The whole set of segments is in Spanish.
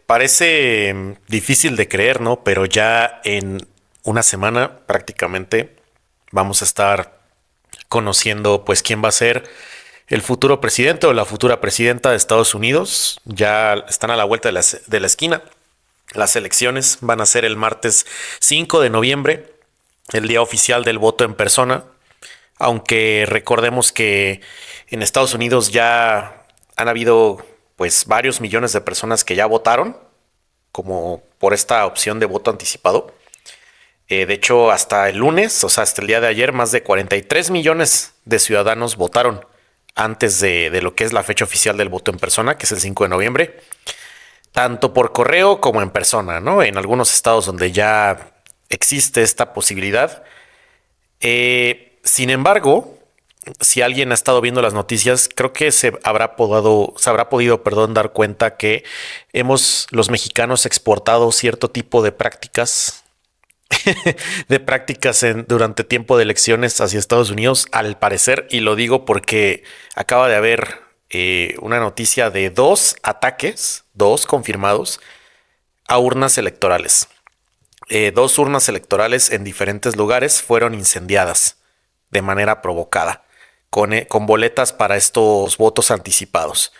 Parece difícil de creer, ¿no? Pero ya en una semana prácticamente vamos a estar conociendo pues quién va a ser el futuro presidente o la futura presidenta de Estados Unidos. Ya están a la vuelta de la esquina. Las elecciones van a ser el martes 5 de noviembre, el día oficial del voto en persona. Aunque recordemos que en Estados Unidos ya han habido pues varios millones de personas que ya votaron como por esta opción de voto anticipado. De hecho, hasta el lunes, o sea, hasta el día de ayer, más de 43 millones de ciudadanos votaron antes de lo que es la fecha oficial del voto en persona, que es el 5 de noviembre, tanto por correo como en persona, ¿no? En algunos estados donde ya existe esta posibilidad. Sin embargo, si alguien ha estado viendo las noticias, creo que se habrá podido, perdón, dar cuenta que hemos los mexicanos exportado cierto tipo de prácticas, durante tiempo de elecciones hacia Estados Unidos, al parecer, y lo digo porque acaba de haber una noticia de dos confirmados, a urnas electorales. Dos urnas electorales en diferentes lugares fueron incendiadas de manera provocada con boletas para estos votos anticipados.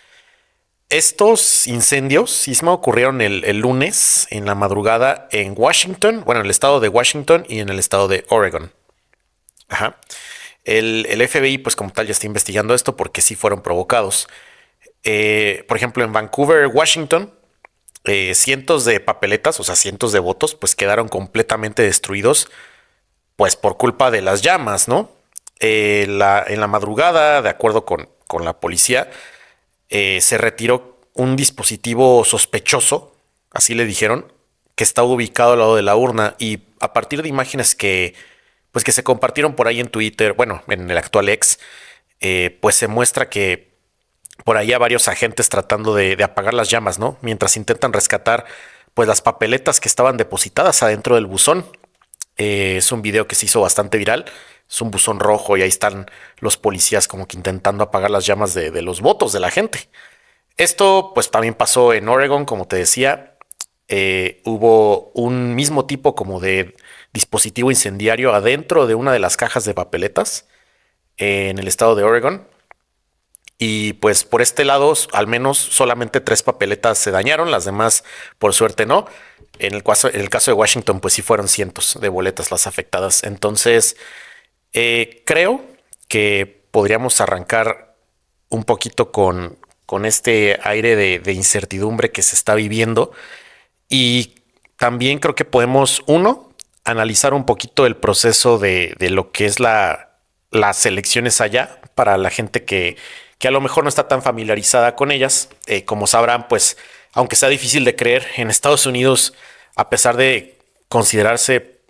Estos incendios, Sisma, ocurrieron el lunes en la madrugada en Washington, bueno, en el estado de Washington y en el estado de Oregon. Ajá. El FBI, pues como tal, ya está investigando esto porque sí fueron provocados. Por ejemplo, en Vancouver, Washington, cientos de papeletas, o sea, cientos de votos, pues quedaron completamente destruidos, pues por culpa de las llamas, ¿no? En la madrugada, de acuerdo con la policía, se retiró un dispositivo sospechoso, así le dijeron, que estaba ubicado al lado de la urna, y a partir de imágenes pues que se compartieron por ahí en Twitter, bueno, en el actual X, pues se muestra que por ahí a varios agentes tratando de apagar las llamas, ¿no? Mientras intentan rescatar pues las papeletas que estaban depositadas adentro del buzón. Es un video que se hizo bastante viral. Es un buzón rojo y ahí están los policías como que intentando apagar las llamas de los votos de la gente. Esto pues también pasó en Oregon, como te decía. Hubo un mismo tipo como de dispositivo incendiario adentro de una de las cajas de papeletas en el estado de Oregon. Y pues por este lado, al menos solamente 3 papeletas se dañaron, las demás por suerte no. En el caso de Washington, pues sí fueron cientos de boletas las afectadas. Entonces, creo que podríamos arrancar un poquito con este aire de incertidumbre que se está viviendo. Y también creo que podemos, uno, analizar un poquito el proceso de lo que es las elecciones allá para la gente que a lo mejor no está tan familiarizada con ellas. Como sabrán, pues, aunque sea difícil de creer, en Estados Unidos, a pesar de considerarse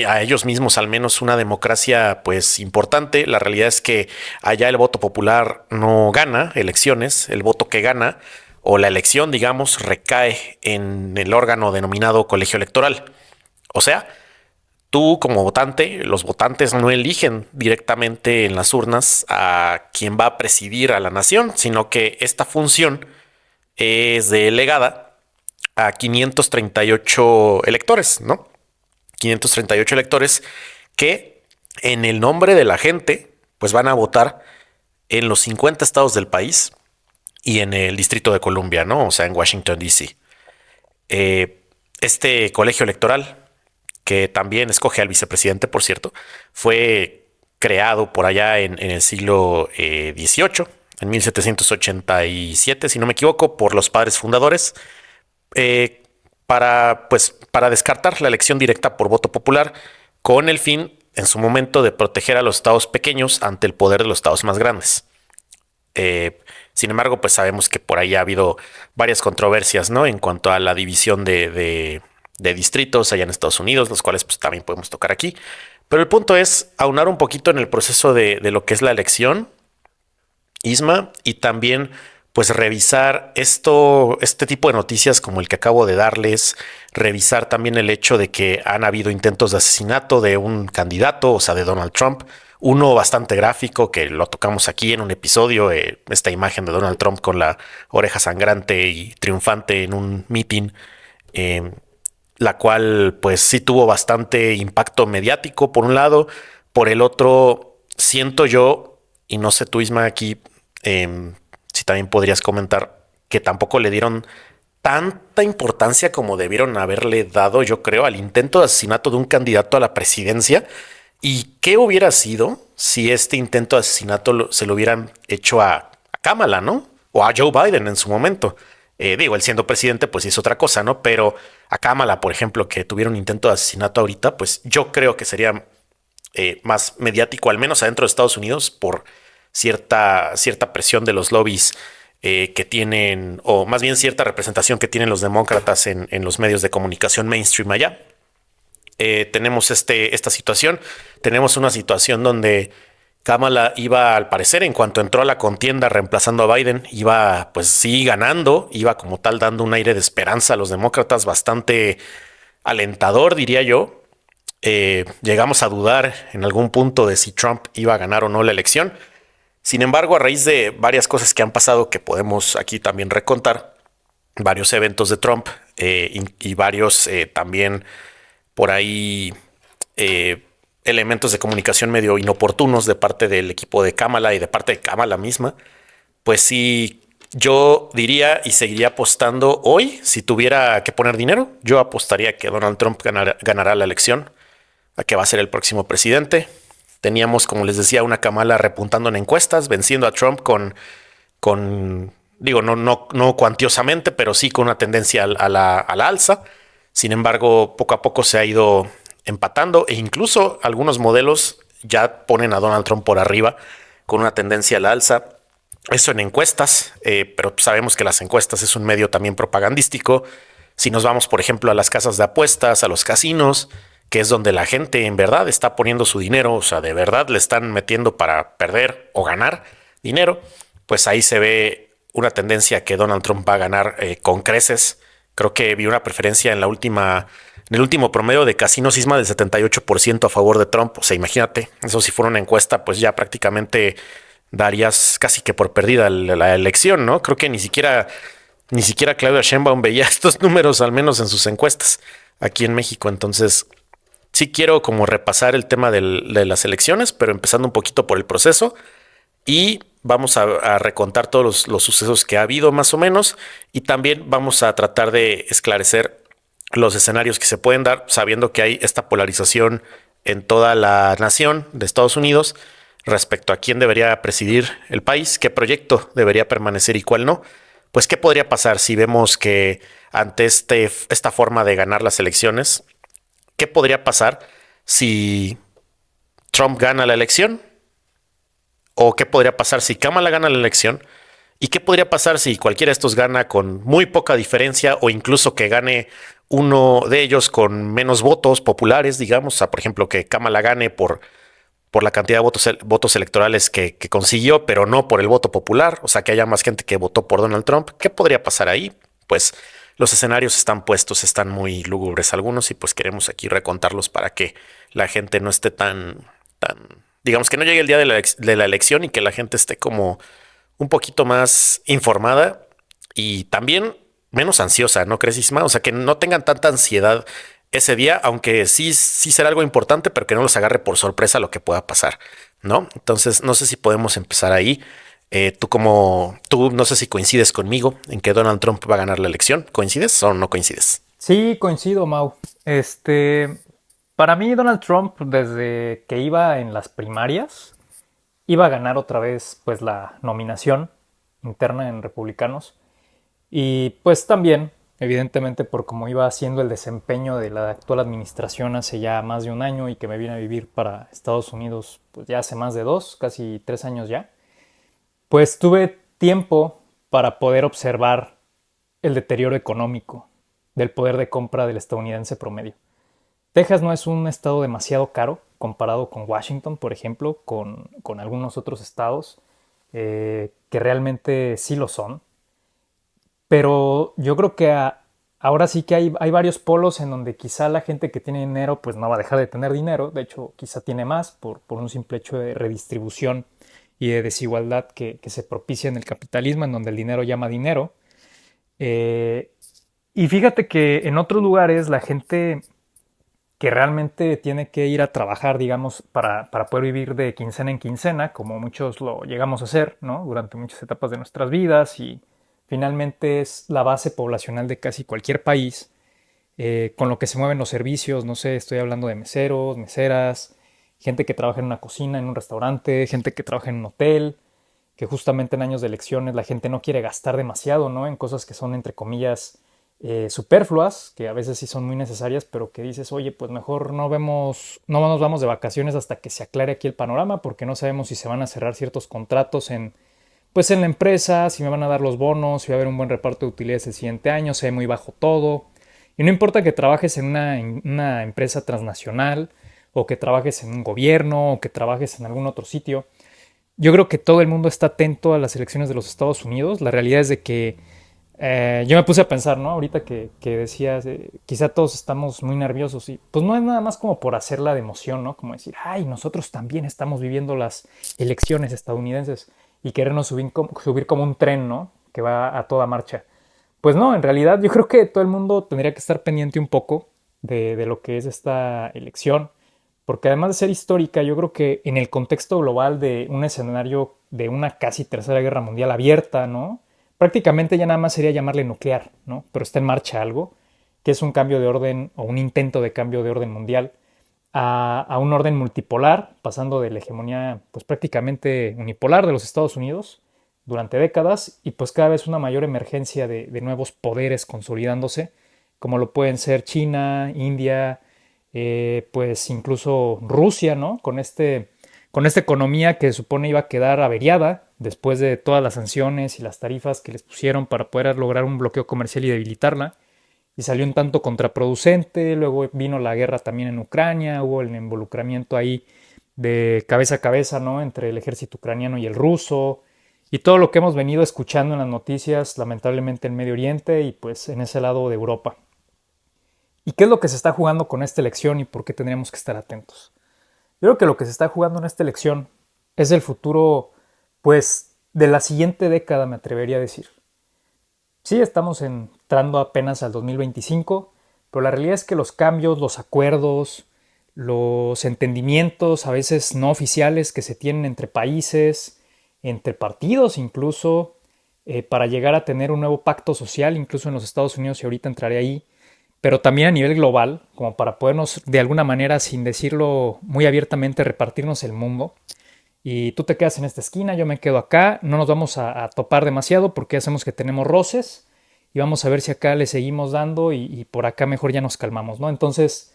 a ellos mismos al menos una democracia pues importante, la realidad es que allá el voto popular no gana elecciones, el voto que gana o la elección, digamos, recae en el órgano denominado colegio electoral. O sea, tú como votante, los votantes no eligen directamente en las urnas a quien va a presidir a la nación, sino que esta función es delegada a 538 electores, ¿no? 538 electores que en el nombre de la gente, pues van a votar en los 50 estados del país y en el Distrito de Columbia, ¿no? O sea, en Washington, D.C. Este colegio electoral, que también escoge al vicepresidente, por cierto, fue creado por allá en el siglo XVIII, en 1787, si no me equivoco, por los padres fundadores, para descartar la elección directa por voto popular, con el fin, en su momento, de proteger a los estados pequeños ante el poder de los estados más grandes. Sin embargo, pues sabemos que por ahí ha habido varias controversias, ¿no? En cuanto a la división de distritos allá en Estados Unidos, los cuales pues también podemos tocar aquí. Pero el punto es aunar un poquito en el proceso de lo que es la elección, Isma, y también pues revisar este tipo de noticias como el que acabo de darles, revisar también el hecho de que han habido intentos de asesinato de un candidato, o sea, de Donald Trump, uno bastante gráfico que lo tocamos aquí en un episodio, esta imagen de Donald Trump con la oreja sangrante y triunfante en un meeting, eh, la cual pues sí tuvo bastante impacto mediático por un lado, por el otro siento yo, y no sé tú Isma aquí, eh, si también podrías comentar, que tampoco le dieron tanta importancia como debieron haberle dado, yo creo, al intento de asesinato de un candidato a la presidencia. ¿Y qué hubiera sido si este intento de asesinato se lo hubieran hecho a Kamala, ¿no? O a Joe Biden en su momento. Digo, él siendo presidente, pues es otra cosa, ¿no? Pero a Kamala, por ejemplo, que tuviera un intento de asesinato ahorita, pues yo creo que sería más mediático, al menos adentro de Estados Unidos, por cierta presión de los lobbies que tienen, o más bien cierta representación que tienen los demócratas en los medios de comunicación mainstream allá. Tenemos esta situación. Tenemos una situación donde Kamala iba, al parecer, en cuanto entró a la contienda reemplazando a Biden, iba, pues sí, ganando, iba como tal dando un aire de esperanza a los demócratas bastante alentador, diría yo. Llegamos a dudar en algún punto de si Trump iba a ganar o no la elección. Sin embargo, a raíz de varias cosas que han pasado que podemos aquí también recontar, varios eventos de Trump y varios también por ahí eh, elementos de comunicación medio inoportunos de parte del equipo de Kamala y de parte de Kamala misma, pues sí, yo diría y seguiría apostando hoy, si tuviera que poner dinero, yo apostaría que Donald Trump ganará la elección, a que va a ser el próximo presidente. Teníamos, como les decía, una Kamala repuntando en encuestas, venciendo a Trump con digo, no cuantiosamente, pero sí con una tendencia a la alza. Sin embargo, poco a poco se ha ido empatando e incluso algunos modelos ya ponen a Donald Trump por arriba con una tendencia a la alza. Eso en encuestas, pero sabemos que las encuestas es un medio también propagandístico. Si nos vamos, por ejemplo, a las casas de apuestas, a los casinos, que es donde la gente en verdad está poniendo su dinero, o sea, de verdad le están metiendo para perder o ganar dinero, pues ahí se ve una tendencia que Donald Trump va a ganar con creces. Creo que vi una preferencia en el último promedio de Casino Sisma del 78% a favor de Trump. O sea, imagínate, eso si fuera una encuesta, pues ya prácticamente darías casi que por perdida la elección, ¿no? Creo que ni siquiera Claudia Sheinbaum veía estos números, al menos en sus encuestas aquí en México. Entonces, sí quiero como repasar el tema de las elecciones, pero empezando un poquito por el proceso y vamos a recontar todos los sucesos que ha habido más o menos y también vamos a tratar de esclarecer los escenarios que se pueden dar sabiendo que hay esta polarización en toda la nación de Estados Unidos respecto a quién debería presidir el país, qué proyecto debería permanecer y cuál no. Pues qué podría pasar si vemos que ante esta forma de ganar las elecciones, qué podría pasar si Trump gana la elección o qué podría pasar si Kamala gana la elección y qué podría pasar si cualquiera de estos gana con muy poca diferencia o incluso que gane uno de ellos con menos votos populares, digamos, o sea, por ejemplo, que Kamala gane por la cantidad de votos electorales que consiguió, pero no por el voto popular, o sea, que haya más gente que votó por Donald Trump. ¿Qué podría pasar ahí? Pues los escenarios están puestos, están muy lúgubres algunos y pues queremos aquí recontarlos para que la gente no esté tan, digamos que no llegue el día de la elección y que la gente esté como un poquito más informada y también menos ansiosa, ¿no crees, Isma? O sea, que no tengan tanta ansiedad ese día, aunque sí será algo importante, pero que no los agarre por sorpresa lo que pueda pasar, ¿no? Entonces, no sé si podemos empezar ahí. Tú no sé si coincides conmigo en que Donald Trump va a ganar la elección. ¿Coincides o no coincides? Sí, coincido, Mau. Para mí Donald Trump, desde que iba en las primarias, iba a ganar otra vez, pues, la nominación interna en Republicanos. Y pues también, evidentemente, por cómo iba haciendo el desempeño de la actual administración hace ya más de un año y que me vine a vivir para Estados Unidos, pues ya hace más de 2, casi 3 años ya, pues tuve tiempo para poder observar el deterioro económico del poder de compra del estadounidense promedio. Texas no es un estado demasiado caro comparado con Washington, por ejemplo, con algunos otros estados, que realmente sí lo son. Pero yo creo que ahora sí que hay varios polos en donde quizá la gente que tiene dinero pues no va a dejar de tener dinero, de hecho quizá tiene más por un simple hecho de redistribución y de desigualdad que se propicia en el capitalismo, en donde el dinero llama dinero. Eh, y fíjate que en otros lugares la gente que realmente tiene que ir a trabajar, digamos, para poder vivir de quincena en quincena, como muchos lo llegamos a hacer, ¿no? Durante muchas etapas de nuestras vidas y finalmente es la base poblacional de casi cualquier país, con lo que se mueven los servicios, no sé, estoy hablando de meseros, meseras, gente que trabaja en una cocina, en un restaurante, gente que trabaja en un hotel, que justamente en años de elecciones la gente no quiere gastar demasiado, ¿no? En cosas que son, entre comillas, superfluas, que a veces sí son muy necesarias, pero que dices, oye, pues mejor no nos vamos de vacaciones hasta que se aclare aquí el panorama, porque no sabemos si se van a cerrar ciertos contratos pues en la empresa, si me van a dar los bonos, si va a haber un buen reparto de utilidades el siguiente año, se ve muy bajo todo. Y no importa que trabajes en una empresa transnacional, o que trabajes en un gobierno, o que trabajes en algún otro sitio, yo creo que todo el mundo está atento a las elecciones de los Estados Unidos. La realidad es de que yo me puse a pensar, ¿no? Ahorita que decías, quizá todos estamos muy nerviosos y pues no es nada más como por hacerla de emoción, ¿no? Como decir, ay, nosotros también estamos viviendo las elecciones estadounidenses y querernos subir como un tren, ¿no? Que va a toda marcha. Pues no, en realidad yo creo que todo el mundo tendría que estar pendiente un poco de lo que es esta elección, porque además de ser histórica, yo creo que en el contexto global de un escenario de una casi tercera guerra mundial abierta, ¿no? Prácticamente ya nada más sería llamarle nuclear, ¿no? Pero está en marcha algo, que es un cambio de orden o un intento de cambio de orden mundial a un orden multipolar, pasando de la hegemonía pues prácticamente unipolar de los Estados Unidos durante décadas y pues cada vez una mayor emergencia de nuevos poderes consolidándose, como lo pueden ser China, India, pues incluso Rusia, ¿no? Con esta economía que se supone iba a quedar averiada después de todas las sanciones y las tarifas que les pusieron para poder lograr un bloqueo comercial y debilitarla. Y salió un tanto contraproducente, luego vino la guerra también en Ucrania, hubo el involucramiento ahí de cabeza a cabeza, ¿no? Entre el ejército ucraniano y el ruso, y todo lo que hemos venido escuchando en las noticias, lamentablemente en Medio Oriente y pues en ese lado de Europa. ¿Y qué es lo que se está jugando con esta elección y por qué tendríamos que estar atentos? Yo creo que lo que se está jugando en esta elección es el futuro, pues, de la siguiente década, me atrevería a decir. Sí, estamos entrando apenas al 2025, pero la realidad es que los cambios, los acuerdos, los entendimientos, a veces no oficiales, que se tienen entre países, entre partidos incluso, para llegar a tener un nuevo pacto social, incluso en los Estados Unidos, y ahorita entraré ahí, pero también a nivel global, como para podernos de alguna manera, sin decirlo muy abiertamente, repartirnos el mundo. Y tú te quedas en esta esquina, yo me quedo acá, no nos vamos a topar demasiado porque hacemos que tenemos roces y vamos a ver si acá le seguimos dando y por acá mejor ya nos calmamos, ¿no? Entonces,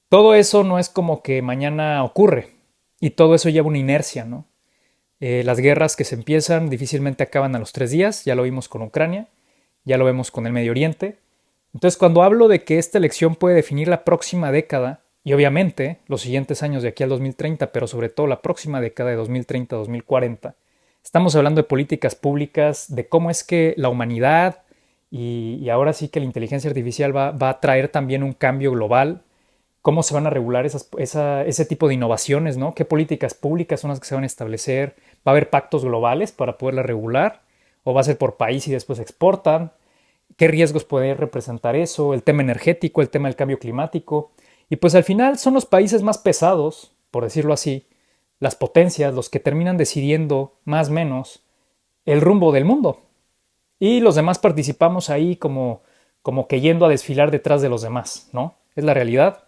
todo eso no es como que mañana ocurre y todo eso lleva una inercia, ¿no? Las guerras que se empiezan difícilmente acaban a los 3 días, ya lo vimos con Ucrania, ya lo vemos con el Medio Oriente. Entonces, cuando hablo de que esta elección puede definir la próxima década, y obviamente los siguientes años de aquí al 2030, pero sobre todo la próxima década de 2030 a 2040, estamos hablando de políticas públicas, de cómo es que la humanidad y ahora sí que la inteligencia artificial va a traer también un cambio global, cómo se van a regular ese tipo de innovaciones, ¿no? ¿Qué políticas públicas son las que se van a establecer? ¿Va a haber pactos globales para poderla regular? ¿O va a ser por país y después exportan? ¿Qué riesgos puede representar eso? El tema energético, el tema del cambio climático. Y pues al final son los países más pesados, por decirlo así, las potencias, los que terminan decidiendo más o menos el rumbo del mundo. Y los demás participamos ahí como que yendo a desfilar detrás de los demás, ¿no? Es la realidad.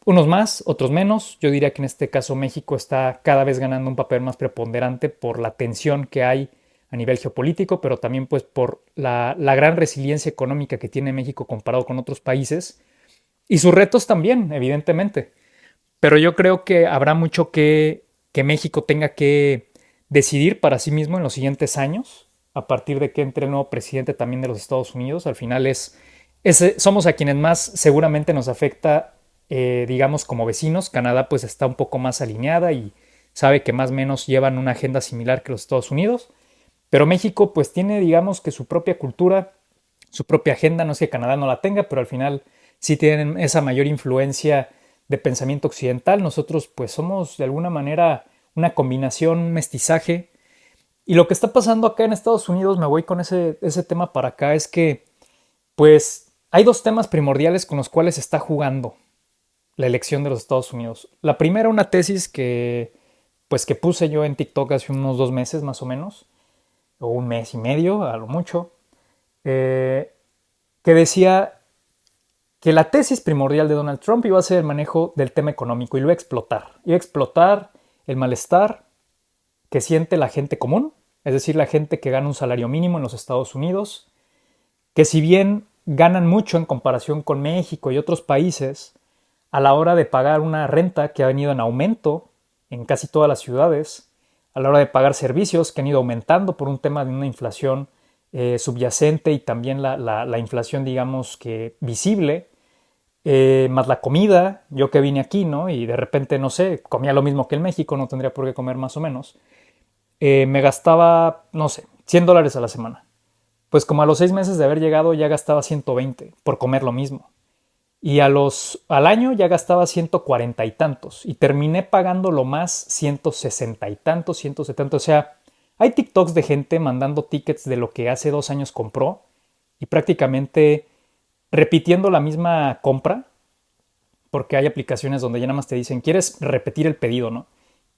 Unos más, otros menos. Yo diría que en este caso México está cada vez ganando un papel más preponderante por la tensión que hay a nivel geopolítico, pero también pues por la gran resiliencia económica que tiene México comparado con otros países y sus retos también, evidentemente. Pero yo creo que habrá mucho que México tenga que decidir para sí mismo en los siguientes años, a partir de que entre el nuevo presidente también de los Estados Unidos. Al final somos a quienes más seguramente nos afecta digamos, como vecinos. Canadá pues está un poco más alineada y sabe que más o menos llevan una agenda similar que los Estados Unidos. Pero México pues tiene, digamos, que su propia cultura, su propia agenda. No es que Canadá no la tenga, pero al final sí tienen esa mayor influencia de pensamiento occidental. Nosotros pues somos de alguna manera una combinación, un mestizaje. Y lo que está pasando acá en Estados Unidos, me voy con ese tema para acá, es que pues hay dos temas primordiales con los cuales se está jugando la elección de los Estados Unidos. La primera, una tesis que puse yo en TikTok hace unos 2 meses más o menos, o un mes y medio, a lo mucho, eh, que decía que la tesis primordial de Donald Trump iba a ser el manejo del tema económico y lo iba a explotar. Iba a explotar el malestar que siente la gente común, es decir, la gente que gana un salario mínimo en los Estados Unidos, que si bien ganan mucho en comparación con México y otros países, a la hora de pagar una renta que ha venido en aumento en casi todas las ciudades, a la hora de pagar servicios que han ido aumentando por un tema de una inflación subyacente y también la inflación, digamos que visible, más la comida, yo que vine aquí, ¿no? Y de repente, no sé, comía lo mismo que en México, no tendría por qué comer más o menos. Me gastaba, no sé, $100 a la semana. Pues como a los 6 meses de haber llegado ya gastaba 120 por comer lo mismo. Y al año ya gastaba 140 y tantos. Y terminé pagando lo más 160 y tantos, 170. O sea, hay TikToks de gente mandando tickets de lo que hace 2 años compró y prácticamente repitiendo la misma compra, porque hay aplicaciones donde ya nada más te dicen, ¿quieres repetir el pedido, no?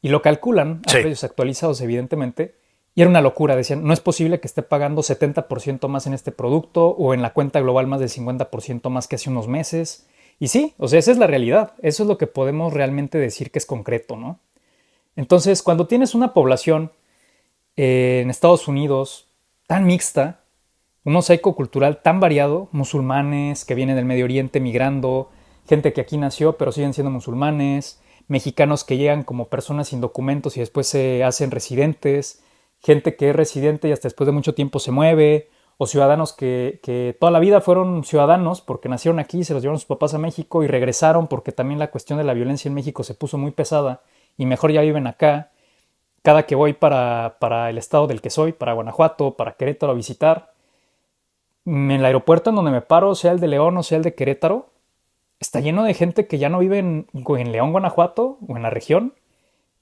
Y lo calculan a Sí. precios actualizados, evidentemente, y era una locura. Decían, no es posible que esté pagando 70% más en este producto o en la cuenta global más del 50% más que hace unos meses. Y sí, o sea, esa es la realidad. Eso es lo que podemos realmente decir que es concreto, ¿no? Entonces, cuando tienes una población en Estados Unidos tan mixta, un mosaico cultural tan variado, musulmanes que vienen del Medio Oriente migrando, gente que aquí nació pero siguen siendo musulmanes, mexicanos que llegan como personas sin documentos y después se hacen residentes, gente que es residente y hasta después de mucho tiempo se mueve, o ciudadanos que toda la vida fueron ciudadanos porque nacieron aquí, se los llevaron sus papás a México y regresaron porque también la cuestión de la violencia en México se puso muy pesada y mejor ya viven acá. Cada que voy para el estado del que soy, para Guanajuato, para Querétaro a visitar, en el aeropuerto en donde me paro, sea el de León o sea el de Querétaro, está lleno de gente que ya no vive en León, Guanajuato o en la región,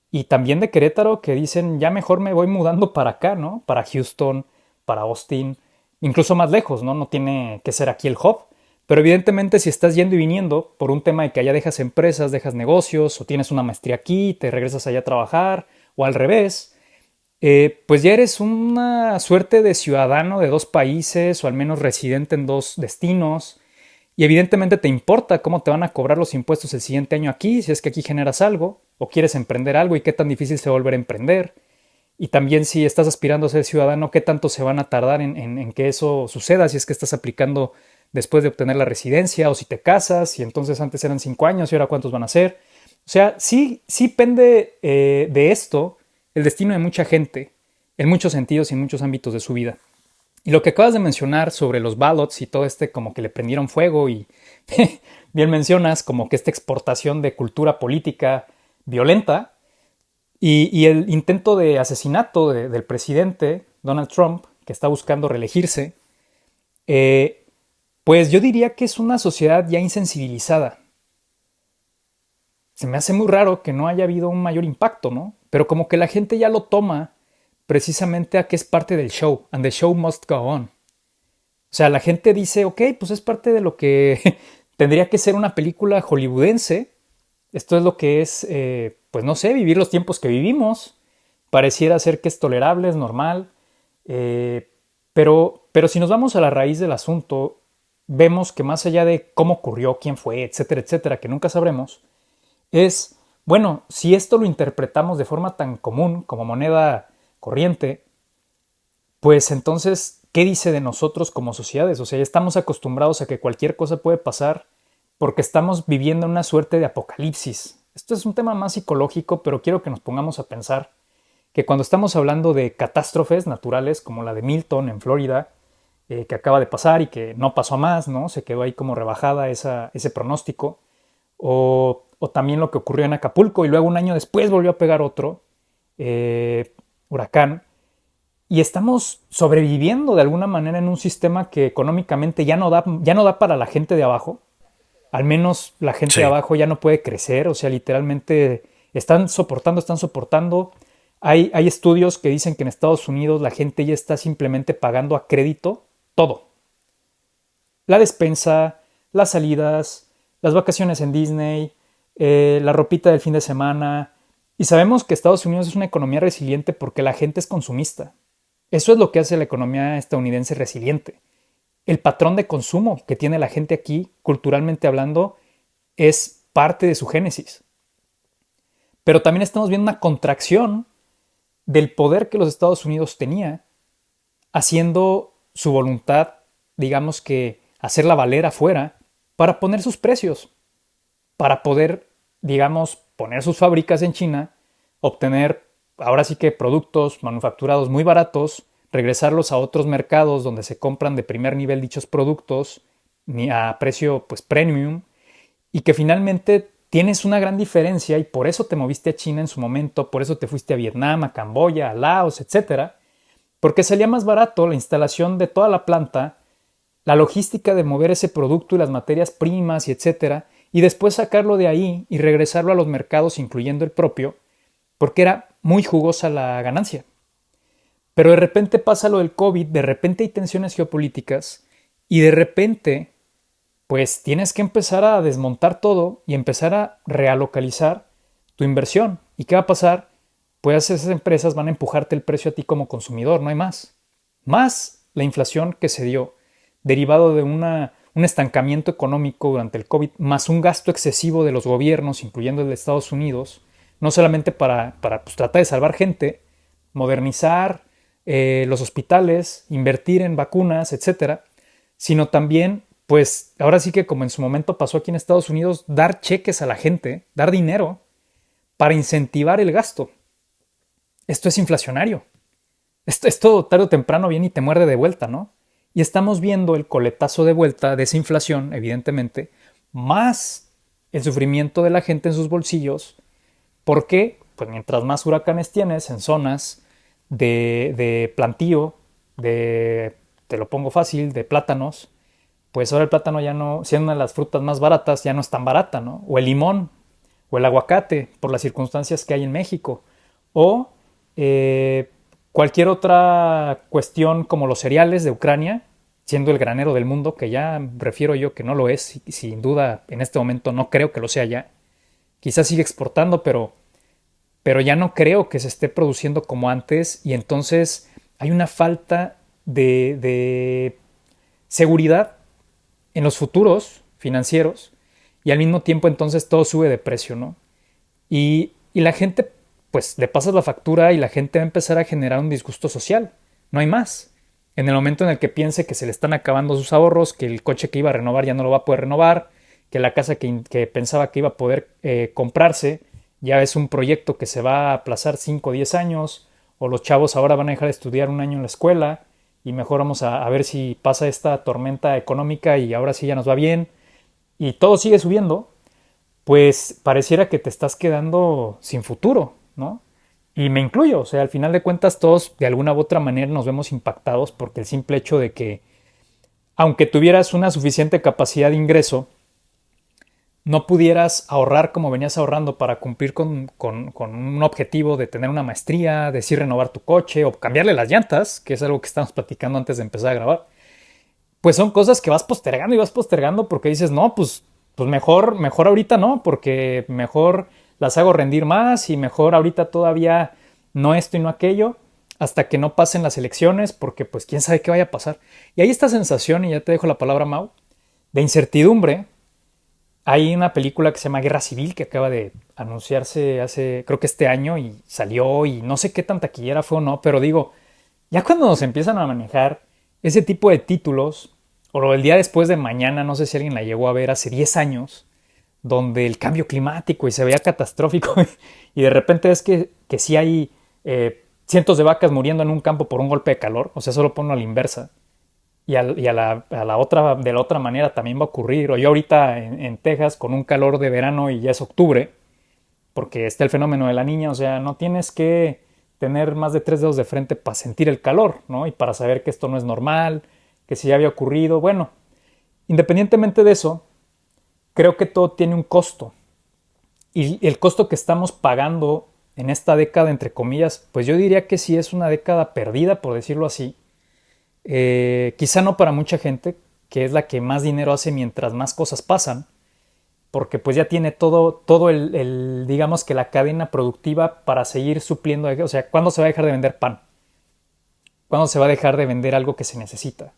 y también de Querétaro que dicen, ya mejor me voy mudando para acá, ¿no? Para Houston, para Austin, incluso más lejos, ¿no? No tiene que ser aquí el hub. Pero evidentemente si estás yendo y viniendo por un tema de que allá dejas empresas, dejas negocios, o tienes una maestría aquí, te regresas allá a trabajar, o al revés, pues ya eres una suerte de ciudadano de dos países o al menos residente en dos destinos. Y evidentemente te importa cómo te van a cobrar los impuestos el siguiente año aquí, si es que aquí generas algo o quieres emprender algo y qué tan difícil se va a volver a emprender. Y también si estás aspirando a ser ciudadano, qué tanto se van a tardar en que eso suceda, si es que estás aplicando después de obtener la residencia o si te casas y entonces antes eran 5 años y ahora cuántos van a ser. O sea, sí pende de esto el destino de mucha gente en muchos sentidos y en muchos ámbitos de su vida. Y lo que acabas de mencionar sobre los ballots y todo este como que le prendieron fuego y bien mencionas como que esta exportación de cultura política violenta y el intento de asesinato del presidente Donald Trump, que está buscando reelegirse, eh, pues yo diría que es una sociedad ya insensibilizada. Se me hace muy raro que no haya habido un mayor impacto, ¿no? Pero como que la gente ya lo toma precisamente a que es parte del show, and the show must go on. O sea, la gente dice, ok, pues es parte de lo que tendría que ser una película hollywoodense. Esto es lo que es, pues no sé, vivir los tiempos que vivimos. Pareciera ser que es tolerable, es normal. eh, pero si nos vamos a la raíz del asunto, vemos que más allá de cómo ocurrió, quién fue, etcétera, que nunca sabremos, es, bueno, si esto lo interpretamos de forma tan común como moneda corriente, pues entonces, ¿qué dice de nosotros como sociedades? O sea, ya estamos acostumbrados a que cualquier cosa puede pasar porque estamos viviendo una suerte de apocalipsis. Esto es un tema más psicológico, pero quiero que nos pongamos a pensar que cuando estamos hablando de catástrofes naturales como la de Milton en Florida, que acaba de pasar y que no pasó a más, ¿no? Se quedó ahí como rebajada ese pronóstico. o también lo que ocurrió en Acapulco y luego un año después volvió a pegar otro huracán. Y estamos sobreviviendo de alguna manera en un sistema que económicamente ya no da para la gente de abajo. Al menos la gente de Sí. abajo ya no puede crecer, o sea, literalmente están soportando, están soportando. Hay estudios que dicen que en Estados Unidos la gente ya está simplemente pagando a crédito todo. La despensa, las salidas, las vacaciones en Disney, la ropita del fin de semana. Y sabemos que Estados Unidos es una economía resiliente porque la gente es consumista. Eso es lo que hace la economía estadounidense resiliente. El patrón de consumo que tiene la gente aquí, culturalmente hablando, es parte de su génesis. Pero también estamos viendo una contracción del poder que los Estados Unidos tenía, haciendo su voluntad, digamos que hacerla valer afuera, para poner sus precios, para poder, digamos, poner sus fábricas en China, obtener ahora sí que productos manufacturados muy baratos, regresarlos a otros mercados donde se compran de primer nivel dichos productos a precio pues premium y que finalmente tienes una gran diferencia y por eso te moviste a China en su momento, por eso te fuiste a Vietnam, a Camboya, a Laos, etcétera, porque salía más barato la instalación de toda la planta, la logística de mover ese producto y las materias primas y etcétera, y después sacarlo de ahí y regresarlo a los mercados, incluyendo el propio, porque era muy jugosa la ganancia. Pero de repente pasa lo del COVID, de repente hay tensiones geopolíticas y de repente pues tienes que empezar a desmontar todo y empezar a realocalizar tu inversión. ¿Y qué va a pasar? Pues esas empresas van a empujarte el precio a ti como consumidor, no hay más. Más la inflación que se dio, derivado de un estancamiento económico durante el COVID, más un gasto excesivo de los gobiernos, incluyendo el de Estados Unidos, no solamente para pues, tratar de salvar gente, modernizar los hospitales, invertir en vacunas, etcétera, sino también, pues ahora sí que como en su momento pasó aquí en Estados Unidos, dar cheques a la gente, dar dinero para incentivar el gasto. Esto es inflacionario. Esto tarde o temprano viene y te muerde de vuelta, ¿no? Y estamos viendo el coletazo de vuelta de esa inflación, evidentemente, más el sufrimiento de la gente en sus bolsillos. ¿Por qué? Pues mientras más huracanes tienes en zonas de plantío, te lo pongo fácil, de plátanos, pues ahora el plátano ya no, siendo una de las frutas más baratas, ya no es tan barata, ¿no? O el limón, o el aguacate, por las circunstancias que hay en México, o eh, cualquier otra cuestión como los cereales de Ucrania, siendo el granero del mundo, que ya refiero yo que no lo es, y sin duda en este momento no creo que lo sea ya. Quizás sigue exportando, pero ya no creo que se esté produciendo como antes y entonces hay una falta de seguridad en los futuros financieros y al mismo tiempo entonces todo sube de precio, ¿no? Y la gente, pues le pasas la factura y la gente va a empezar a generar un disgusto social, no hay más. En el momento en el que piense que se le están acabando sus ahorros, que el coche que iba a renovar ya no lo va a poder renovar, que la casa que pensaba que iba a poder comprarse ya es un proyecto que se va a aplazar 5 o 10 años, o los chavos ahora van a dejar de estudiar un año en la escuela y mejor vamos a ver si pasa esta tormenta económica y ahora sí ya nos va bien y todo sigue subiendo, pues pareciera que te estás quedando sin futuro, ¿no? Y me incluyo, o sea, al final de cuentas todos de alguna u otra manera nos vemos impactados porque el simple hecho de que aunque tuvieras una suficiente capacidad de ingreso, no pudieras ahorrar como venías ahorrando para cumplir con un objetivo de tener una maestría, de sí renovar tu coche o cambiarle las llantas, que es algo que estábamos platicando antes de empezar a grabar, pues son cosas que vas postergando porque dices, no, pues mejor ahorita no, porque mejor las hago rendir más y mejor ahorita todavía no esto y no aquello, hasta que no pasen las elecciones, porque pues quién sabe qué vaya a pasar. Y hay esta sensación, y ya te dejo la palabra, Mau, de incertidumbre. Hay una película que se llama Guerra Civil que acaba de anunciarse hace, creo que este año, y salió y no sé qué tan taquillera fue o no, pero digo, ya cuando nos empiezan a manejar ese tipo de títulos, o lo del día después de mañana, no sé si alguien la llegó a ver hace 10 años, donde el cambio climático y se veía catastrófico y de repente es que sí hay cientos de vacas muriendo en un campo por un golpe de calor, o sea, solo ponlo a la inversa. a la otra, de la otra manera también va a ocurrir. O yo ahorita en Texas con un calor de verano y ya es octubre, porque está el fenómeno de la niña, o sea, no tienes que tener más de 3 dedos de frente para sentir el calor, ¿no? Y para saber que esto no es normal, que si ya había ocurrido. Bueno, independientemente de eso, creo que todo tiene un costo. Y el costo que estamos pagando en esta década, entre comillas, pues yo diría que sí es una década perdida, por decirlo así. Quizá no para mucha gente, que es la que más dinero hace mientras más cosas pasan, porque pues ya tiene todo digamos que la cadena productiva para seguir supliendo, o sea, ¿cuándo se va a dejar de vender pan? ¿Cuándo se va a dejar de vender algo que se necesita?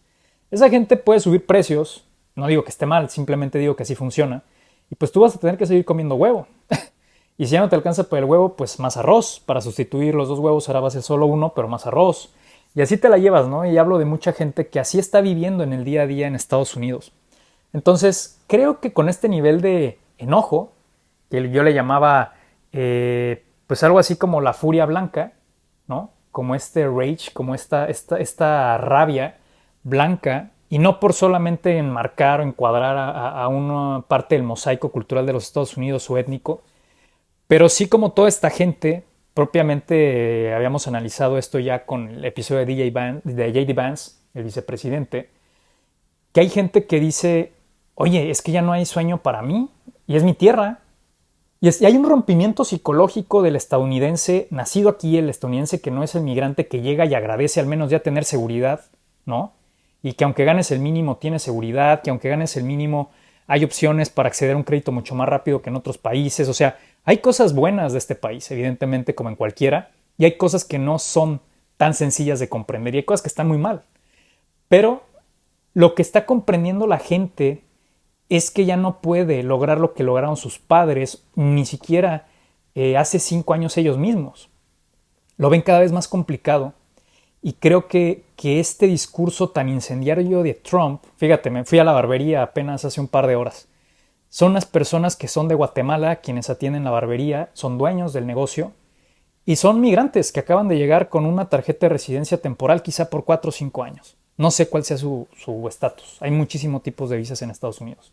Esa gente puede subir precios, no digo que esté mal, simplemente digo que así funciona, y pues tú vas a tener que seguir comiendo huevo. Y si ya no te alcanza por el huevo, pues más arroz. Para sustituir los dos huevos ahora va a ser solo uno, pero más arroz. Y así te la llevas, ¿no? Y hablo de mucha gente que así está viviendo en el día a día en Estados Unidos. Entonces, creo que con este nivel de enojo, que yo le llamaba, pues algo así como la furia blanca, ¿no? Como este rage, como esta rabia blanca, y no por solamente enmarcar o encuadrar a una parte del mosaico cultural de los Estados Unidos o étnico, pero sí como toda esta gente, propiamente habíamos analizado esto ya con el episodio de de JD Vance, el vicepresidente, que hay gente que dice, oye, es que ya no hay sueño para mí y es mi tierra. Y hay un rompimiento psicológico del estadounidense, nacido aquí, el estadounidense que no es el migrante que llega y agradece al menos ya tener seguridad, ¿no? Y que aunque ganes el mínimo tienes seguridad, que aunque ganes el mínimo hay opciones para acceder a un crédito mucho más rápido que en otros países. O sea, hay cosas buenas de este país, evidentemente, como en cualquiera, y hay cosas que no son tan sencillas de comprender y hay cosas que están muy mal. Pero lo que está comprendiendo la gente es que ya no puede lograr lo que lograron sus padres, ni siquiera hace 5 años ellos mismos. Lo ven cada vez más complicado y creo que este discurso tan incendiario de Trump, fíjate, me fui a la barbería apenas hace un par de horas, son las personas que son de Guatemala quienes atienden la barbería, son dueños del negocio y son migrantes que acaban de llegar con una tarjeta de residencia temporal quizá por 4 o 5 años. No sé cuál sea su estatus. Hay muchísimos tipos de visas en Estados Unidos.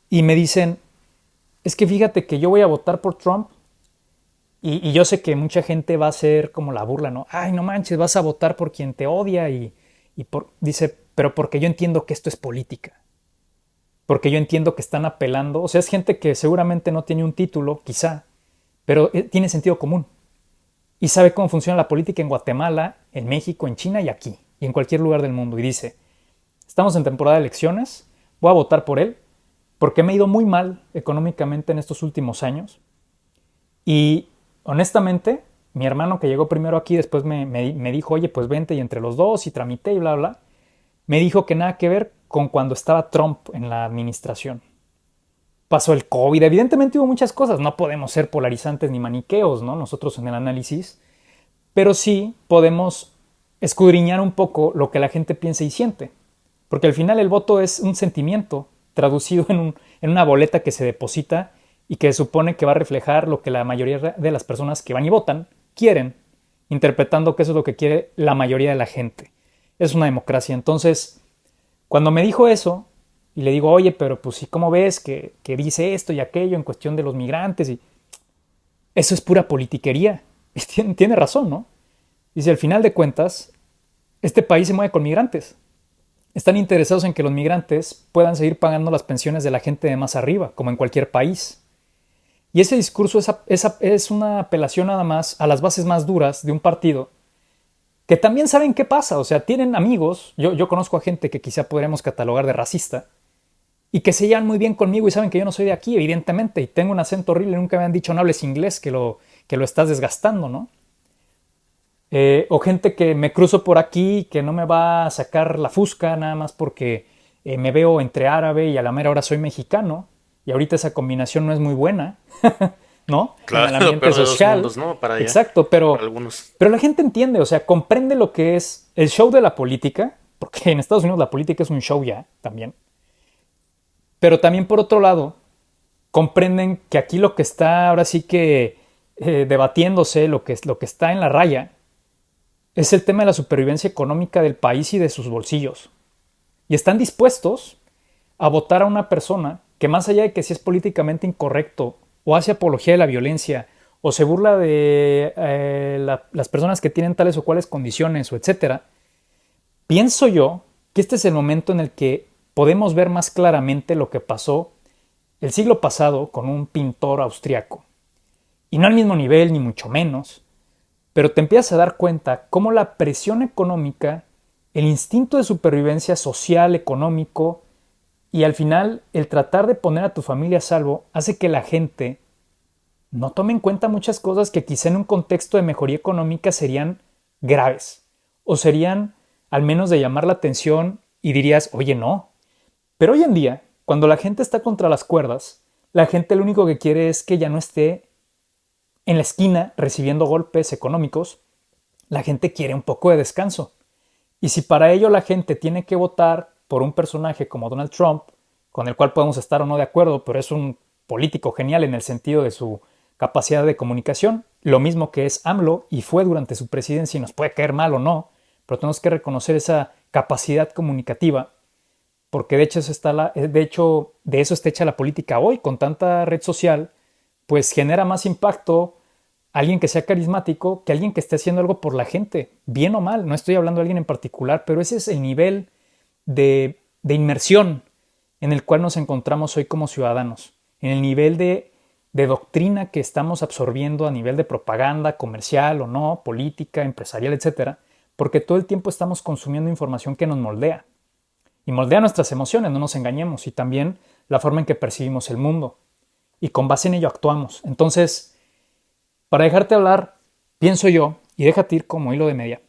Y me dicen, es que fíjate que yo voy a votar por Trump y yo sé que mucha gente va a hacer como la burla, ¿no? Ay, no manches, vas a votar por quien te odia dice, pero porque yo entiendo que esto es política. Porque yo entiendo que están apelando. O sea, es gente que seguramente no tiene un título, quizá, pero tiene sentido común. Y sabe cómo funciona la política en Guatemala, en México, en China y aquí. Y en cualquier lugar del mundo. Y dice, estamos en temporada de elecciones, voy a votar por él porque me ha ido muy mal económicamente en estos últimos años. Y honestamente, mi hermano que llegó primero aquí, después me dijo, oye, pues vente y entre los dos y tramité y bla, bla. Me dijo que nada que ver con cuando estaba Trump en la administración. Pasó el COVID, evidentemente hubo muchas cosas, no podemos ser polarizantes ni maniqueos, ¿no? Nosotros en el análisis, pero sí podemos escudriñar un poco lo que la gente piensa y siente. Porque al final el voto es un sentimiento traducido en una boleta que se deposita y que supone que va a reflejar lo que la mayoría de las personas que van y votan quieren, interpretando que eso es lo que quiere la mayoría de la gente. Es una democracia. Entonces, cuando me dijo eso, y le digo, oye, pero pues sí, ¿cómo ves que dice esto y aquello en cuestión de los migrantes? Y eso es pura politiquería. Y tiene razón, ¿no? Dice, al final de cuentas, este país se mueve con migrantes. Están interesados en que los migrantes puedan seguir pagando las pensiones de la gente de más arriba, como en cualquier país. Y ese discurso es una apelación nada más a las bases más duras de un partido que también saben qué pasa. O sea, tienen amigos. Yo conozco a gente que quizá podríamos catalogar de racista y que se llevan muy bien conmigo y saben que yo no soy de aquí, evidentemente, y tengo un acento horrible. Nunca me han dicho no hables inglés, que lo estás desgastando, ¿no? O gente que me cruzo por aquí, que no me va a sacar la fusca nada más porque me veo entre árabe y a la mera hora soy mexicano. Y ahorita esa combinación no es muy buena, ¿no? Claro, en el ambiente pero de dos social. mundos, ¿no? Para allá, Exacto, para algunos. pero la gente entiende, o sea, comprende lo que es el show de la política, porque en Estados Unidos la política es un show ya, también. Pero también por otro lado, comprenden que aquí lo que está ahora sí que debatiéndose, lo que está en la raya, es el tema de la supervivencia económica del país y de sus bolsillos. y están dispuestos a votar a una persona que, más allá de que si es políticamente incorrecto o hace apología de la violencia o se burla de las personas que tienen tales o cuales condiciones o etcétera, pienso yo que este es el momento en el que podemos ver más claramente lo que pasó el siglo pasado con un pintor austriaco. Y no al mismo nivel, ni mucho menos, pero te empiezas a dar cuenta cómo la presión económica, el instinto de supervivencia social, económico, y al final el tratar de poner a tu familia a salvo hace que la gente no tome en cuenta muchas cosas que quizá en un contexto de mejoría económica serían graves o serían al menos de llamar la atención y dirías, oye, no. Pero hoy en día, cuando la gente está contra las cuerdas, la gente lo único que quiere es que ya no esté en la esquina recibiendo golpes económicos. La gente quiere un poco de descanso. Y si para ello la gente tiene que votar por un personaje como Donald Trump, con el cual podemos estar o no de acuerdo, pero es un político genial en el sentido de su capacidad de comunicación, lo mismo que es AMLO y fue durante su presidencia y nos puede caer mal o no, pero tenemos que reconocer esa capacidad comunicativa, porque de hecho de eso está hecha la política hoy, con tanta red social, pues genera más impacto alguien que sea carismático que alguien que esté haciendo algo por la gente, bien o mal. No estoy hablando de alguien en particular, pero ese es el nivel de inmersión en el cual nos encontramos hoy como ciudadanos, en el nivel de doctrina que estamos absorbiendo a nivel de propaganda comercial o no, política, empresarial, etcétera, porque todo el tiempo estamos consumiendo información que nos moldea. Y moldea nuestras emociones, no nos engañemos, y también la forma en que percibimos el mundo. Y con base en ello actuamos. Entonces, para dejarte hablar, pienso yo, y déjate ir como hilo de media,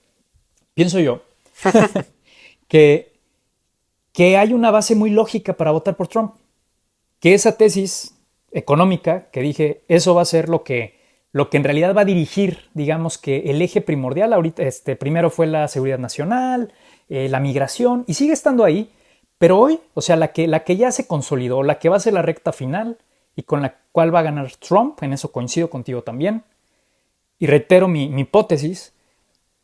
pienso yo que, que hay una base muy lógica para votar por Trump. Que esa tesis económica, que dije, eso va a ser lo que en realidad va a dirigir, digamos que el eje primordial. Ahorita, primero fue la seguridad nacional, la migración, y sigue estando ahí, pero hoy, o sea, la que ya se consolidó, la que va a ser la recta final y con la cual va a ganar Trump, en eso coincido contigo también, y reitero mi hipótesis,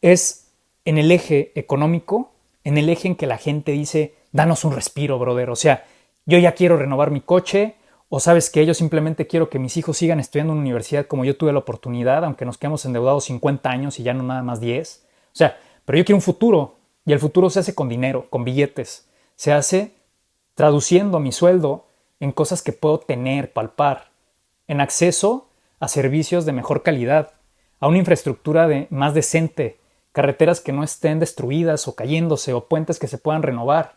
es en el eje económico, en el eje en que la gente dice, danos un respiro, brother, o sea, yo ya quiero renovar mi coche, o sabes que yo simplemente quiero que mis hijos sigan estudiando en una universidad como yo tuve la oportunidad, aunque nos quedamos endeudados 50 años y ya no nada más 10. O sea, pero yo quiero un futuro, y el futuro se hace con dinero, con billetes. Se hace traduciendo mi sueldo en cosas que puedo tener, palpar, en acceso a servicios de mejor calidad, a una infraestructura más decente, carreteras que no estén destruidas o cayéndose, o puentes que se puedan renovar.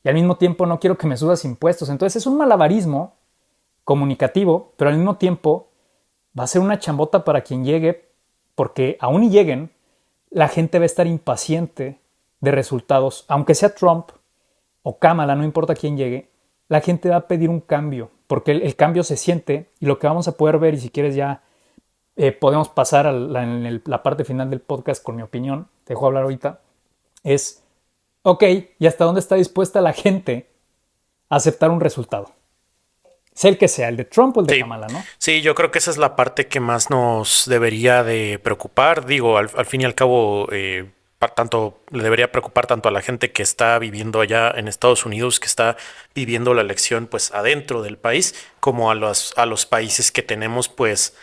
Y al mismo tiempo no quiero que me subas impuestos. Entonces es un malabarismo comunicativo, pero al mismo tiempo va a ser una chambota para quien llegue, porque aún y lleguen, la gente va a estar impaciente de resultados. Aunque sea Trump o Kamala, no importa quién llegue, la gente va a pedir un cambio, porque el cambio se siente, y lo que vamos a poder ver, y si quieres ya podemos pasar a la parte final del podcast con mi opinión, te dejo hablar ahorita, es, ok, ¿y hasta dónde está dispuesta la gente a aceptar un resultado? Sea el que sea, el de Trump o el de Kamala, ¿no? Sí, yo creo que esa es la parte que más nos debería de preocupar. Digo, al fin y al cabo, tanto le debería preocupar tanto a la gente que está viviendo allá en Estados Unidos, que está viviendo la elección pues adentro del país, como a los países que tenemos pues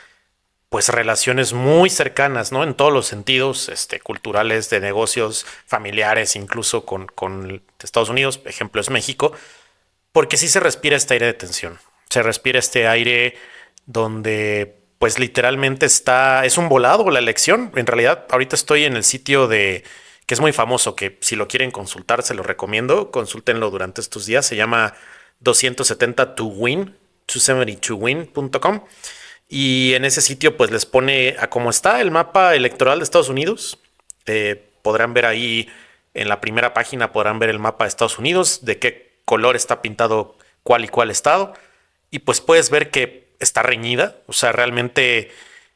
relaciones muy cercanas, ¿no? En todos los sentidos, culturales, de negocios, familiares, incluso con Estados Unidos, ejemplo es México, porque sí se respira este aire de tensión. Se respira este aire donde pues literalmente es un volado la elección. En realidad, ahorita estoy en el sitio que es muy famoso, que si lo quieren consultar, se lo recomiendo, consúltenlo durante estos días. Se llama 270 to win, 272win.com. Y en ese sitio pues les pone a cómo está el mapa electoral de Estados Unidos. Podrán ver ahí en la primera página, podrán ver el mapa de Estados Unidos, de qué color está pintado cuál y cuál estado. Y pues puedes ver que está reñida, o sea, realmente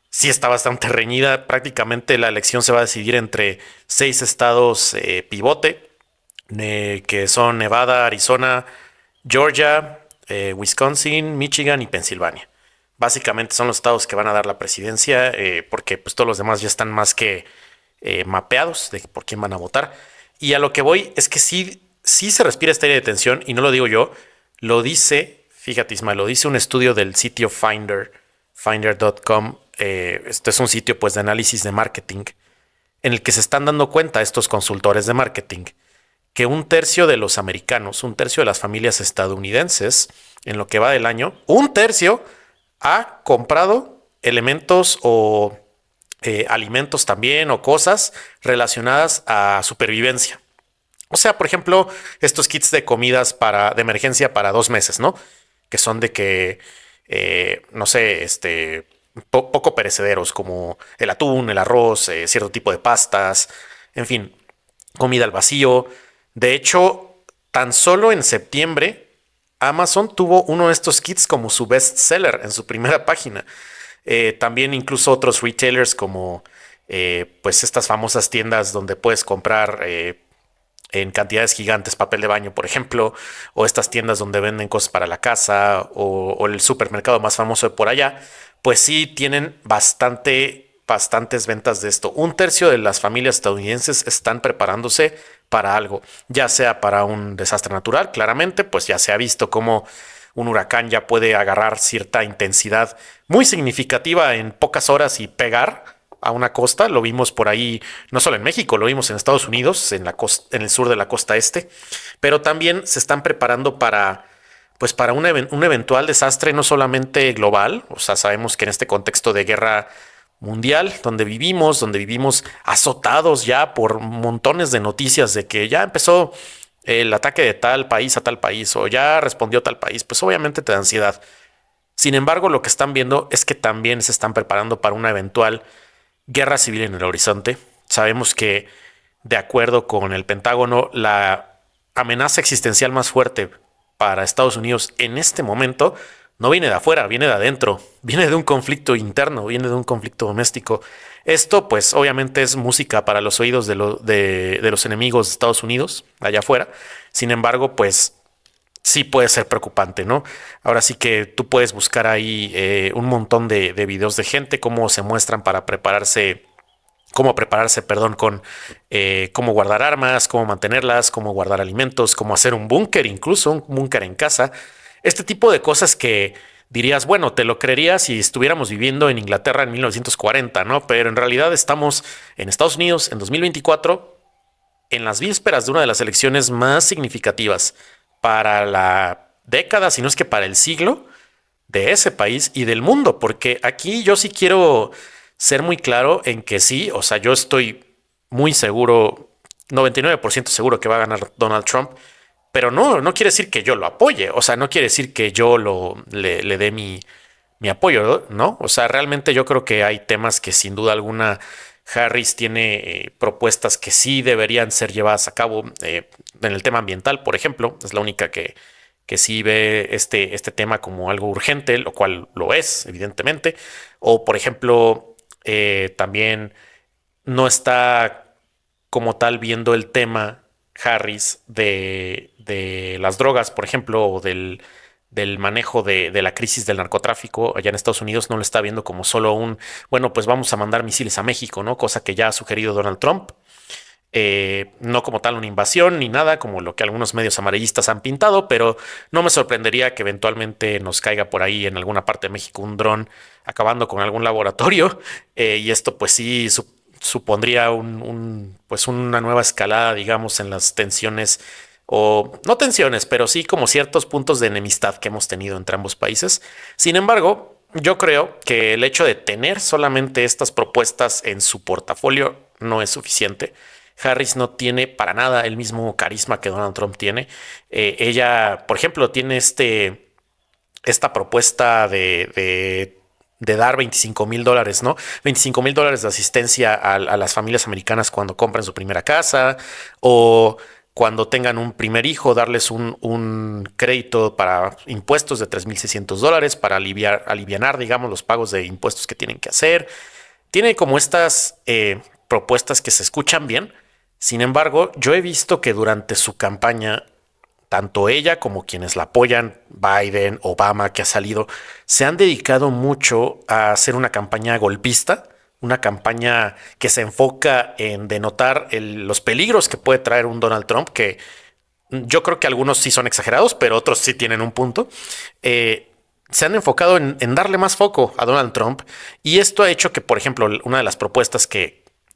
sí está bastante reñida. Prácticamente la elección se va a decidir entre 6 estados pivote, que son Nevada, Arizona, Georgia, Wisconsin, Michigan y Pensilvania. Básicamente son los estados que van a dar la presidencia, porque pues todos los demás ya están más que mapeados de por quién van a votar. Y a lo que voy es que sí sí se respira este aire de tensión y no lo digo yo, lo dice, fíjate Ismael, lo dice un estudio del sitio Finder, finder.com. Este es un sitio pues de análisis de marketing en el que se están dando cuenta estos consultores de marketing que un tercio de los americanos, un tercio de las familias estadounidenses, en lo que va del año, un tercio ha comprado elementos o alimentos también o cosas relacionadas a supervivencia. O sea, por ejemplo, estos kits de comidas de emergencia para 2 meses, ¿no? Que son de que, no sé, poco perecederos, como el atún, el arroz, cierto tipo de pastas, en fin, comida al vacío. De hecho, tan solo en septiembre, Amazon tuvo uno de estos kits como su best seller en su primera página. También incluso otros retailers como pues estas famosas tiendas donde puedes comprar en cantidades gigantes papel de baño, por ejemplo, o estas tiendas donde venden cosas para la casa, o el supermercado más famoso de por allá, pues sí tienen bastantes ventas de esto. Un tercio de las familias estadounidenses están preparándose para algo, ya sea para un desastre natural, claramente, pues ya se ha visto cómo un huracán ya puede agarrar cierta intensidad muy significativa en pocas horas y pegar a una costa. Lo vimos por ahí, no solo en México, lo vimos en Estados Unidos, en el sur de la costa este, pero también se están preparando pues para un eventual desastre no solamente global. O sea, sabemos que en este contexto de guerra mundial, donde vivimos azotados ya por montones de noticias de que ya empezó el ataque de tal país a tal país o ya respondió tal país, pues obviamente te da ansiedad. Sin embargo, lo que están viendo es que también se están preparando para una eventual guerra civil en el horizonte. Sabemos que, de acuerdo con el Pentágono, la amenaza existencial más fuerte para Estados Unidos en este momento no viene de afuera, viene de adentro, viene de un conflicto interno, viene de un conflicto doméstico. Esto, pues, obviamente es música para los oídos de los enemigos de Estados Unidos, allá afuera. Sin embargo, pues, sí puede ser preocupante, ¿no? Ahora sí que tú puedes buscar ahí un montón de videos de gente, cómo se muestran para cómo prepararse, perdón, con cómo guardar armas, cómo mantenerlas, cómo guardar alimentos, cómo hacer un búnker, incluso un búnker en casa. Este tipo de cosas que dirías, bueno, te lo creería si estuviéramos viviendo en Inglaterra en 1940, ¿no? Pero en realidad estamos en Estados Unidos en 2024, en las vísperas de una de las elecciones más significativas para la década, si no es que para el siglo de ese país y del mundo, porque aquí yo sí quiero ser muy claro en que sí, o sea, yo estoy muy seguro, 99% seguro que va a ganar Donald Trump, pero no quiere decir que yo lo apoye, o sea, no quiere decir que yo le dé mi apoyo, ¿no? O sea, realmente yo creo que hay temas que sin duda alguna Harris tiene propuestas que sí deberían ser llevadas a cabo en el tema ambiental, por ejemplo, es la única que sí ve este tema como algo urgente, lo cual lo es, evidentemente. O, por ejemplo, también no está como tal viendo el tema Harris de las drogas, por ejemplo, o del manejo de la crisis del narcotráfico allá en Estados Unidos. No lo está viendo como solo bueno, pues vamos a mandar misiles a México, ¿no? Cosa que ya ha sugerido Donald Trump. No como tal una invasión ni nada como lo que algunos medios amarillistas han pintado, pero no me sorprendería que eventualmente nos caiga por ahí en alguna parte de México un dron acabando con algún laboratorio. Y esto pues sí supondría pues una nueva escalada, digamos, en las tensiones, o no tensiones, pero sí como ciertos puntos de enemistad que hemos tenido entre ambos países. Sin embargo, yo creo que el hecho de tener solamente estas propuestas en su portafolio no es suficiente. Harris no tiene para nada el mismo carisma que Donald Trump tiene. Ella, por ejemplo, tiene esta propuesta de dar $25,000, ¿no? $25,000 de asistencia a las familias americanas cuando compran su primera casa o cuando tengan un primer hijo, darles un crédito para impuestos de $3,600 para alivianar, digamos, los pagos de impuestos que tienen que hacer. Tiene como estas propuestas que se escuchan bien. Sin embargo, yo he visto que durante su campaña, tanto ella como quienes la apoyan, Biden, Obama, que ha salido, se han dedicado mucho a hacer una campaña golpista, una campaña que se enfoca en denotar los peligros que puede traer un Donald Trump, que yo creo que algunos sí son exagerados, pero otros sí tienen un punto. Se han enfocado en darle más foco a Donald Trump y esto ha hecho que, por ejemplo, una de las propuestas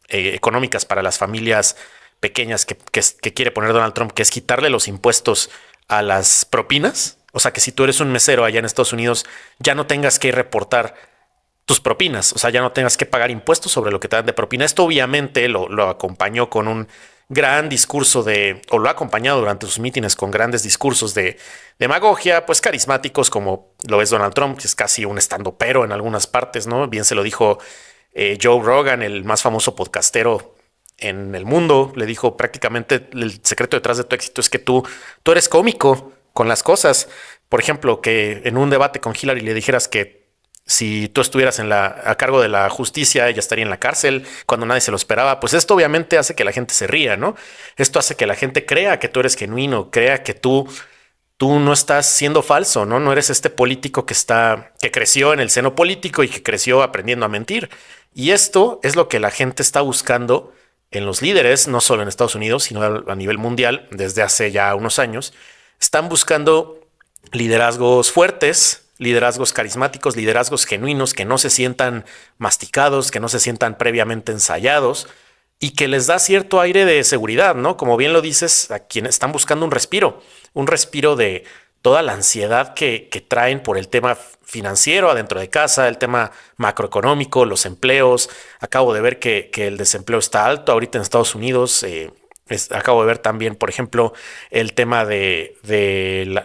económicas para las familias pequeñas que quiere poner Donald Trump, que es quitarle los impuestos a las propinas. O sea, que si tú eres un mesero allá en Estados Unidos, ya no tengas que reportar tus propinas, o sea, ya no tengas que pagar impuestos sobre lo que te dan de propina. Esto obviamente lo acompañó con un gran discurso o lo ha acompañado durante sus mítines con grandes discursos de demagogia, pues carismáticos, como lo es Donald Trump, que es casi un estandopero en algunas partes, ¿no? Bien se lo dijo Joe Rogan, el más famoso podcastero en el mundo, le dijo prácticamente el secreto detrás de tu éxito es que tú eres cómico con las cosas. Por ejemplo, que en un debate con Hillary le dijeras que si tú estuvieras a cargo de la justicia, ella estaría en la cárcel cuando nadie se lo esperaba. Pues esto obviamente hace que la gente se ría, ¿no? Esto hace que la gente crea que tú eres genuino, crea que tú no estás siendo falso, ¿no? No eres este político que creció en el seno político y que creció aprendiendo a mentir. Y esto es lo que la gente está buscando en los líderes, no solo en Estados Unidos, sino a nivel mundial, desde hace ya unos años. Están buscando liderazgos fuertes, liderazgos carismáticos, liderazgos genuinos que no se sientan masticados, que no se sientan previamente ensayados y que les da cierto aire de seguridad, ¿no? Como bien lo dices, a quienes están buscando un respiro de toda la ansiedad que traen por el tema financiero adentro de casa, el tema macroeconómico, los empleos. Acabo de ver que el desempleo está alto ahorita en Estados Unidos. Acabo de ver también, por ejemplo, el tema de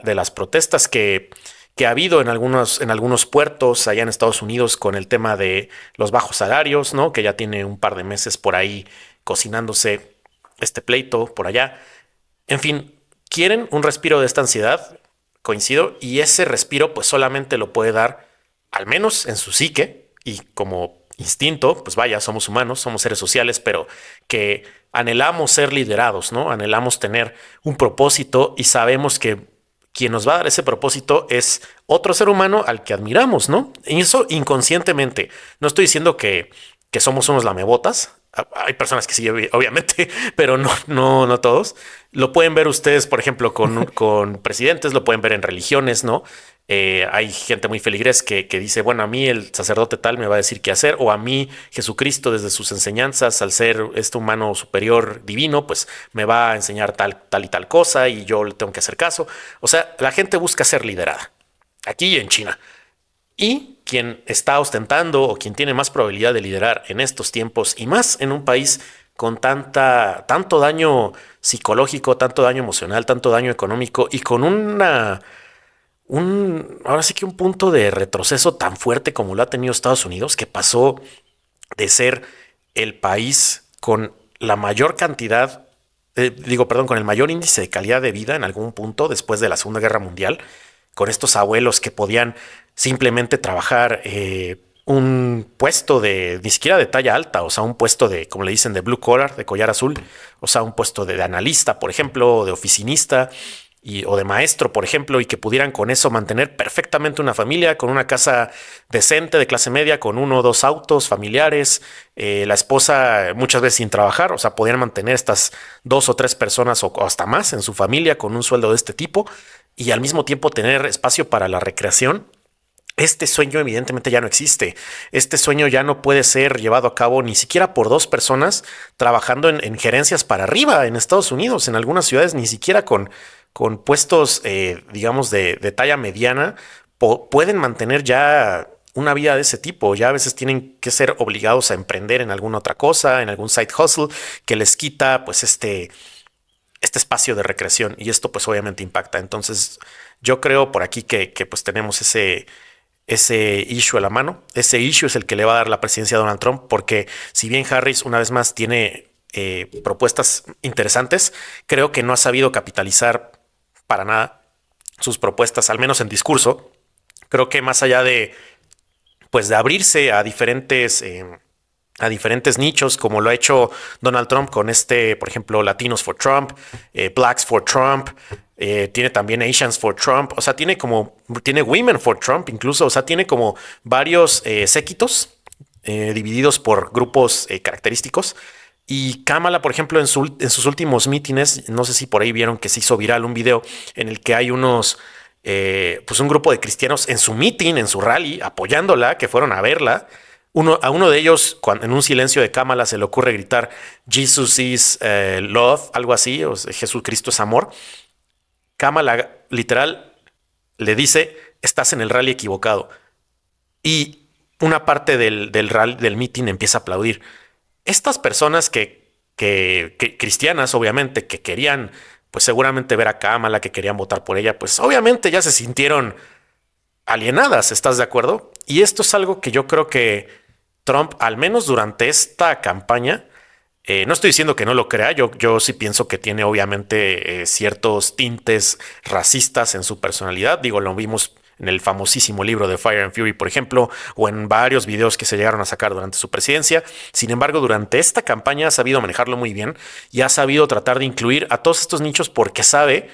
las protestas que ha habido en algunos puertos allá en Estados Unidos con el tema de los bajos salarios, ¿no? Que ya tiene un par de meses por ahí cocinándose este pleito por allá. En fin, quieren un respiro de esta ansiedad, coincido, y ese respiro pues solamente lo puede dar, al menos en su psique y como instinto, pues vaya, somos humanos, somos seres sociales, pero que anhelamos ser liderados, ¿no? Anhelamos tener un propósito y sabemos que quien nos va a dar ese propósito es otro ser humano al que admiramos, ¿no? Y eso inconscientemente. No estoy diciendo que somos unos lamebotas. Hay personas que sí, obviamente, pero no todos. Lo pueden ver ustedes, por ejemplo, con presidentes, lo pueden ver en religiones, ¿no? Hay gente muy feligrés que dice, bueno, a mí el sacerdote tal me va a decir qué hacer, o a mí Jesucristo desde sus enseñanzas, al ser este humano superior divino, pues me va a enseñar tal y tal cosa y yo le tengo que hacer caso. O sea, la gente busca ser liderada, aquí y en China. Y quien está ostentando o quien tiene más probabilidad de liderar en estos tiempos y más en un país con tanto daño psicológico, tanto daño emocional, tanto daño económico y con ahora sí que un punto de retroceso tan fuerte como lo ha tenido Estados Unidos, que pasó de ser el país con la mayor cantidad, perdón, con el mayor índice de calidad de vida en algún punto después de la Segunda Guerra Mundial, con estos abuelos que podían simplemente trabajar un puesto ni siquiera de talla alta, o sea, un puesto como le dicen, de blue collar, de collar azul, o sea, un puesto de analista, por ejemplo, o de oficinista, o de maestro, por ejemplo, y que pudieran con eso mantener perfectamente una familia, con una casa decente de clase media, con uno o dos autos familiares, la esposa muchas veces sin trabajar, o sea, podían mantener estas dos o tres personas o hasta más en su familia con un sueldo de este tipo y al mismo tiempo tener espacio para la recreación. Este sueño evidentemente ya no existe. Este sueño ya no puede ser llevado a cabo ni siquiera por dos personas trabajando en gerencias para arriba en Estados Unidos, en algunas ciudades ni siquiera con puestos, digamos, de talla mediana, pueden mantener ya una vida de ese tipo. Ya a veces tienen que ser obligados a emprender en alguna otra cosa, en algún side hustle que les quita pues este espacio de recreación y esto pues obviamente impacta. Entonces yo creo por aquí que pues tenemos ese issue a la mano. Ese issue es el que le va a dar la presidencia a Donald Trump, porque si bien Harris una vez más tiene propuestas interesantes, creo que no ha sabido capitalizar para nada sus propuestas, al menos en discurso. Creo que más allá pues de abrirse a diferentes nichos, como lo ha hecho Donald Trump con por ejemplo, Latinos for Trump, Blacks for Trump, tiene también Asians for Trump, o sea, tiene Women for Trump incluso, o sea, tiene como varios séquitos divididos por grupos característicos. Y Kamala, por ejemplo, en sus últimos mítines, no sé si por ahí vieron que se hizo viral un video en el que hay pues un grupo de cristianos en su meeting, en su rally, apoyándola, que fueron a verla. A uno de ellos, en un silencio de Kamala, se le ocurre gritar Jesus is love, algo así, o sea, Jesucristo es amor. Kamala literal le dice, estás en el rally equivocado. Y una parte del rally, del meeting empieza a aplaudir. Estas personas que cristianas, obviamente, que querían, pues seguramente ver a Kamala, que querían votar por ella, pues obviamente ya se sintieron alienadas, ¿estás de acuerdo? Y esto es algo que yo creo que Trump, al menos durante esta campaña, no estoy diciendo que no lo crea, yo sí pienso que tiene obviamente ciertos tintes racistas en su personalidad. Digo, lo vimos en el famosísimo libro de Fire and Fury, por ejemplo, o en varios videos que se llegaron a sacar durante su presidencia. Sin embargo, durante esta campaña ha sabido manejarlo muy bien y ha sabido tratar de incluir a todos estos nichos porque sabe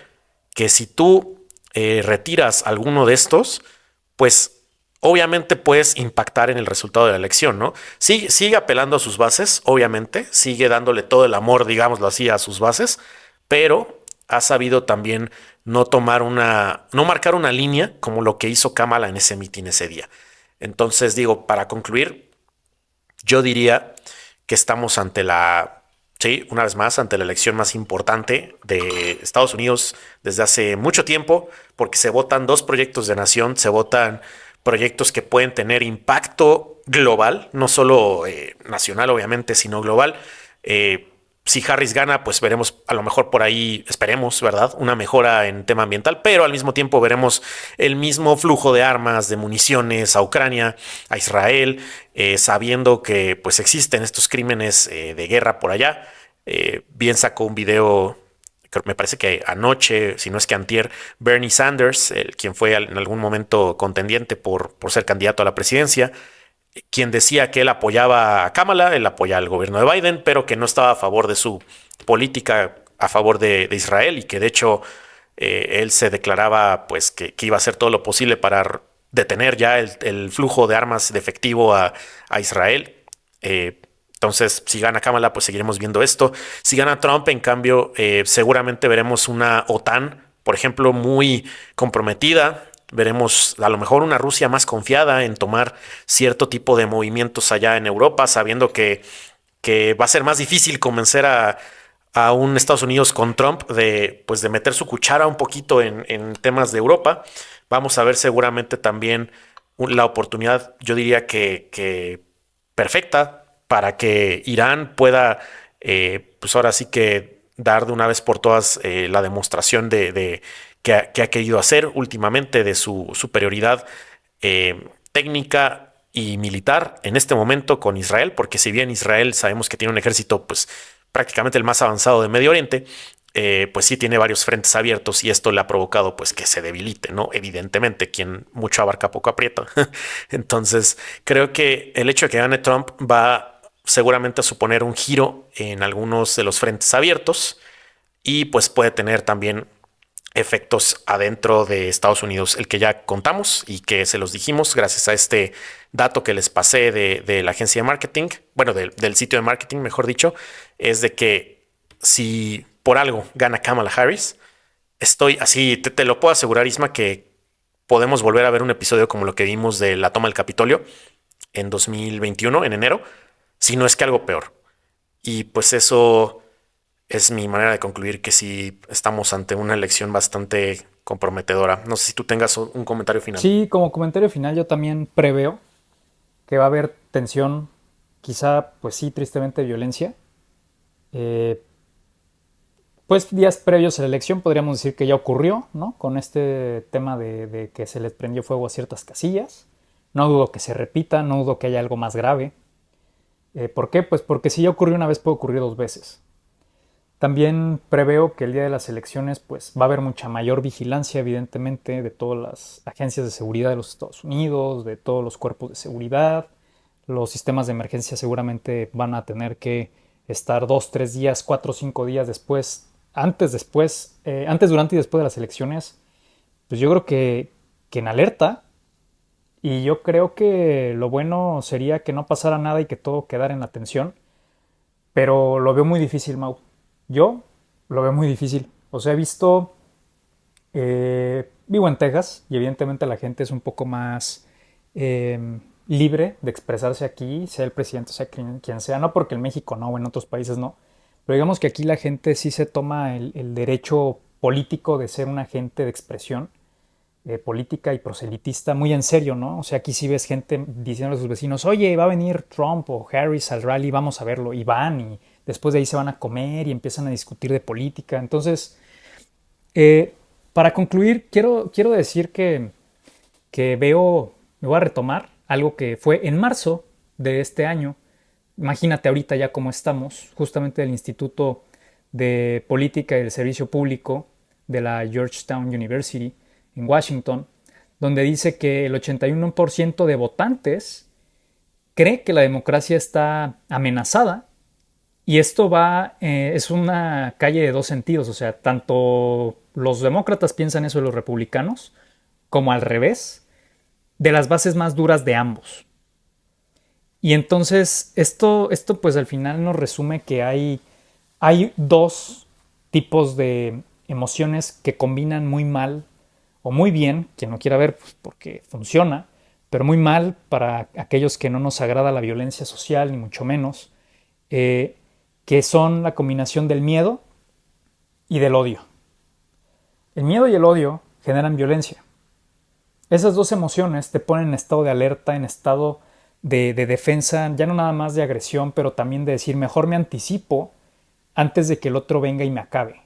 que si tú retiras alguno de estos, pues obviamente puedes impactar en el resultado de la elección, ¿no? Sigue apelando a sus bases, obviamente, sigue dándole todo el amor, digámoslo así, a sus bases, pero ha sabido también no marcar una línea como lo que hizo Kamala en ese mitin ese día. Entonces, digo, para concluir, yo diría que estamos sí, una vez más, ante la elección más importante de Estados Unidos desde hace mucho tiempo, porque se votan dos proyectos de nación, se votan proyectos que pueden tener impacto global, no solo nacional, obviamente, sino global. Eh, si Harris gana, pues veremos a lo mejor por ahí, esperemos, ¿verdad? Una mejora en tema ambiental, pero al mismo tiempo veremos el mismo flujo de armas, de municiones a Ucrania, a Israel, sabiendo que pues existen estos crímenes de guerra por allá. Bien sacó un video, me parece que anoche, si no es que antier, Bernie Sanders, quien fue en algún momento contendiente por ser candidato a la presidencia, quien decía que él apoyaba a Kamala, él apoya al gobierno de Biden, pero que no estaba a favor de su política a favor de Israel y que de hecho él se declaraba pues que iba a hacer todo lo posible para detener ya el flujo de armas de efectivo a Israel. Entonces, si gana Kamala, pues seguiremos viendo esto. Si gana Trump, en cambio, seguramente veremos una OTAN, por ejemplo, muy comprometida. Veremos a lo mejor una Rusia más confiada en tomar cierto tipo de movimientos allá en Europa, sabiendo que va a ser más difícil convencer a un Estados Unidos con Trump pues de meter su cuchara un poquito en temas de Europa. Vamos a ver seguramente también la oportunidad, yo diría que perfecta para que Irán pueda, pues ahora sí que dar de una vez por todas la demostración que ha querido hacer últimamente de su superioridad técnica y militar en este momento con Israel, porque si bien Israel sabemos que tiene un ejército pues prácticamente el más avanzado de Medio Oriente, pues sí tiene varios frentes abiertos y esto le ha provocado pues que se debilite, ¿no? Evidentemente, quien mucho abarca poco aprieta. Entonces, creo que el hecho de que gane Trump va seguramente a suponer un giro en algunos de los frentes abiertos y pues puede tener también efectos adentro de Estados Unidos, el que ya contamos y que se los dijimos gracias a este dato que les pasé de la agencia de marketing, bueno, del sitio de marketing, mejor dicho, es de que si por algo gana Kamala Harris, estoy así, te lo puedo asegurar, Isma, que podemos volver a ver un episodio como lo que vimos de la toma del Capitolio en 2021, en enero, si no es que algo peor. Y pues eso es mi manera de concluir que sí estamos ante una elección bastante comprometedora. No sé si tú tengas un comentario final. Sí, como comentario final yo también preveo que va a haber tensión, quizá pues sí, tristemente violencia. Eh, pues días previos a la elección podríamos decir que ya ocurrió, ¿no? Con este tema de que se les prendió fuego a ciertas casillas. No dudo que se repita, no dudo que haya algo más grave. ¿Por qué? Pues porque si ya ocurrió una vez puede ocurrir dos veces. También preveo que el día de las elecciones pues va a haber mucha mayor vigilancia evidentemente de todas las agencias de seguridad de los Estados Unidos, de todos los cuerpos de seguridad. Los sistemas de emergencia seguramente van a tener que estar 2, 3 días, 4, 5 días después, antes, durante y después de las elecciones. Pues yo creo que en alerta, y yo creo que lo bueno sería que no pasara nada y que todo quedara en atención, pero lo veo muy difícil, Mau. Yo lo veo muy difícil. O sea, he visto, vivo en Texas y evidentemente la gente es un poco más libre de expresarse aquí, sea el presidente, sea quien sea, no porque en México no o en otros países no, pero digamos que aquí la gente sí se toma el derecho político de ser un agente de expresión política y proselitista muy en serio, ¿no? O sea, aquí sí ves gente diciendo a sus vecinos, oye, va a venir Trump o Harris al rally, vamos a verlo, y van, y después de ahí se van a comer y empiezan a discutir de política. Entonces, eh, para concluir, quiero decir que me voy a retomar algo que fue en marzo de este año. Imagínate ahorita ya cómo estamos, justamente del Instituto de Política y del Servicio Público de la Georgetown University en Washington, donde dice que el 81% de votantes cree que la democracia está amenazada y esto es una calle de dos sentidos, o sea, tanto los demócratas piensan eso de los republicanos, como al revés, de las bases más duras de ambos. Y entonces esto pues al final nos resume que hay dos tipos de emociones que combinan muy mal o muy bien, quien no quiera ver pues porque funciona, pero muy mal para aquellos que no nos agrada la violencia social, ni mucho menos, eh, que son la combinación del miedo y del odio. El miedo y el odio generan violencia. Esas dos emociones te ponen en estado de alerta, en estado de defensa, ya no nada más de agresión, pero también de decir, mejor me anticipo antes de que el otro venga y me acabe.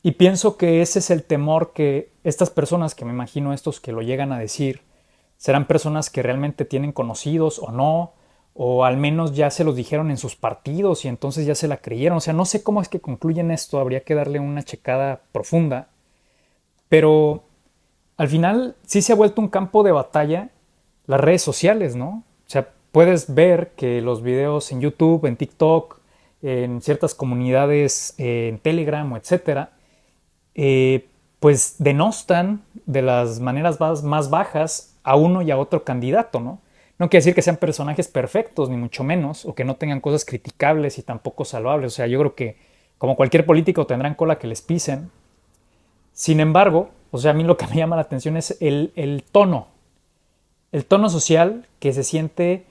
Y pienso que ese es el temor que estas personas, que me imagino estos que lo llegan a decir, serán personas que realmente tienen conocidos o no, o al menos ya se los dijeron en sus partidos y entonces ya se la creyeron. O sea, no sé cómo es que concluyen esto, habría que darle una checada profunda, pero al final sí se ha vuelto un campo de batalla las redes sociales, ¿no? O sea, puedes ver que los videos en YouTube, en TikTok, en ciertas comunidades, en Telegram o etcétera, pues denostan de las maneras más bajas a uno y a otro candidato, ¿no? No quiere decir que sean personajes perfectos, ni mucho menos, o que no tengan cosas criticables y tampoco salvables. O sea, yo creo que como cualquier político tendrán cola que les pisen. Sin embargo, o sea, a mí lo que me llama la atención es el tono social que se siente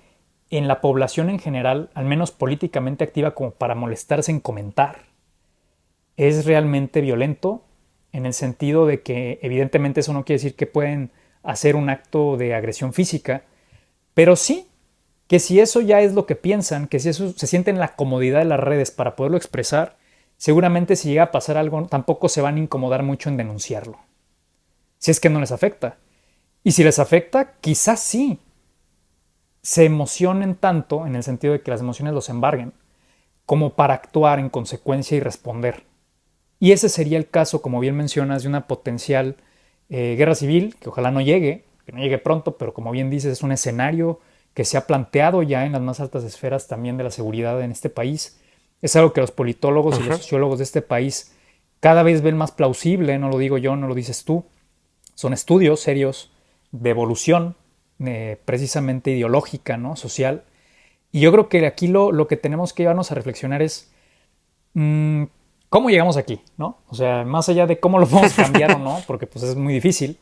en la población en general, al menos políticamente activa como para molestarse en comentar. Es realmente violento en el sentido de que evidentemente eso no quiere decir que pueden hacer un acto de agresión física, pero sí que si eso ya es lo que piensan, que si eso se sienten en la comodidad de las redes para poderlo expresar, seguramente si llega a pasar algo tampoco se van a incomodar mucho en denunciarlo, si es que no les afecta. Y si les afecta, quizás sí se emocionen tanto, en el sentido de que las emociones los embarguen, como para actuar en consecuencia y responder. Y ese sería el caso, como bien mencionas, de una potencial guerra civil, que ojalá no llegue, que no llegue pronto, pero como bien dices, es un escenario que se ha planteado ya en las más altas esferas también de la seguridad en este país. Es algo que los politólogos y los sociólogos de este país cada vez ven más plausible, no lo digo yo, no lo dices tú. Son estudios serios de evolución, precisamente ideológica, ¿no? Social. Y yo creo que aquí lo que tenemos que llevarnos a reflexionar es cómo llegamos aquí, ¿no? O sea, más allá de cómo lo podemos cambiar o no, porque pues es muy difícil,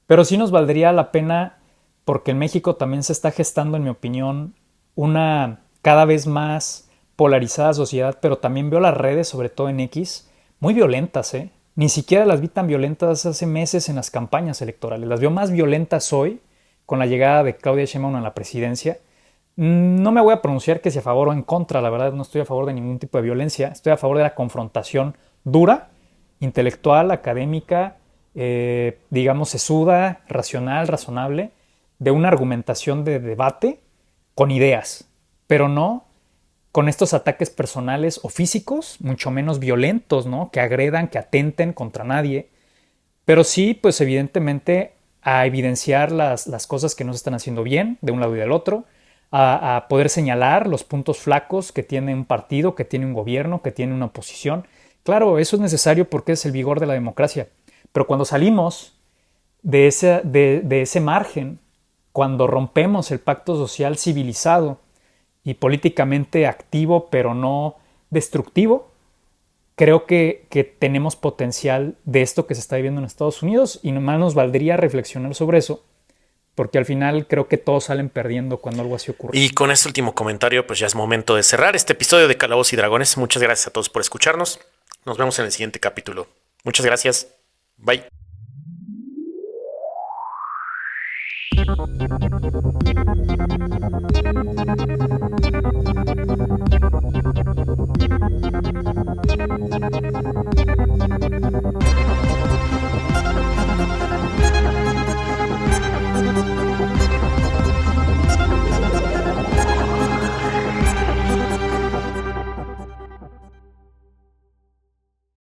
pero sí nos valdría la pena, porque en México también se está gestando, en mi opinión, una cada vez más polarizada sociedad, pero también veo las redes, sobre todo en X, muy violentas, ¿eh? Ni siquiera las vi tan violentas hace meses en las campañas electorales. Las veo más violentas hoy con la llegada de Claudia Sheinbaum a la presidencia. No me voy a pronunciar que si a favor o en contra, la verdad no estoy a favor de ningún tipo de violencia, estoy a favor de la confrontación dura, intelectual, académica, digamos sesuda, racional, razonable, de una argumentación de debate con ideas, pero no con estos ataques personales o físicos, mucho menos violentos, ¿no? Que agredan, que atenten contra nadie, pero sí, pues evidentemente a evidenciar las cosas que no se están haciendo bien de un lado y del otro, a poder señalar los puntos flacos que tiene un partido, que tiene un gobierno, que tiene una oposición. Claro, eso es necesario porque es el vigor de la democracia, pero cuando salimos de ese margen, cuando rompemos el pacto social civilizado y políticamente activo, pero no destructivo. Creo que tenemos potencial de esto que se está viviendo en Estados Unidos y nomás nos valdría reflexionar sobre eso, porque al final creo que todos salen perdiendo cuando algo así ocurre. Y con este último comentario, pues ya es momento de cerrar este episodio de Calabozos y Dragones. Muchas gracias a todos por escucharnos. Nos vemos en el siguiente capítulo. Muchas gracias. Bye.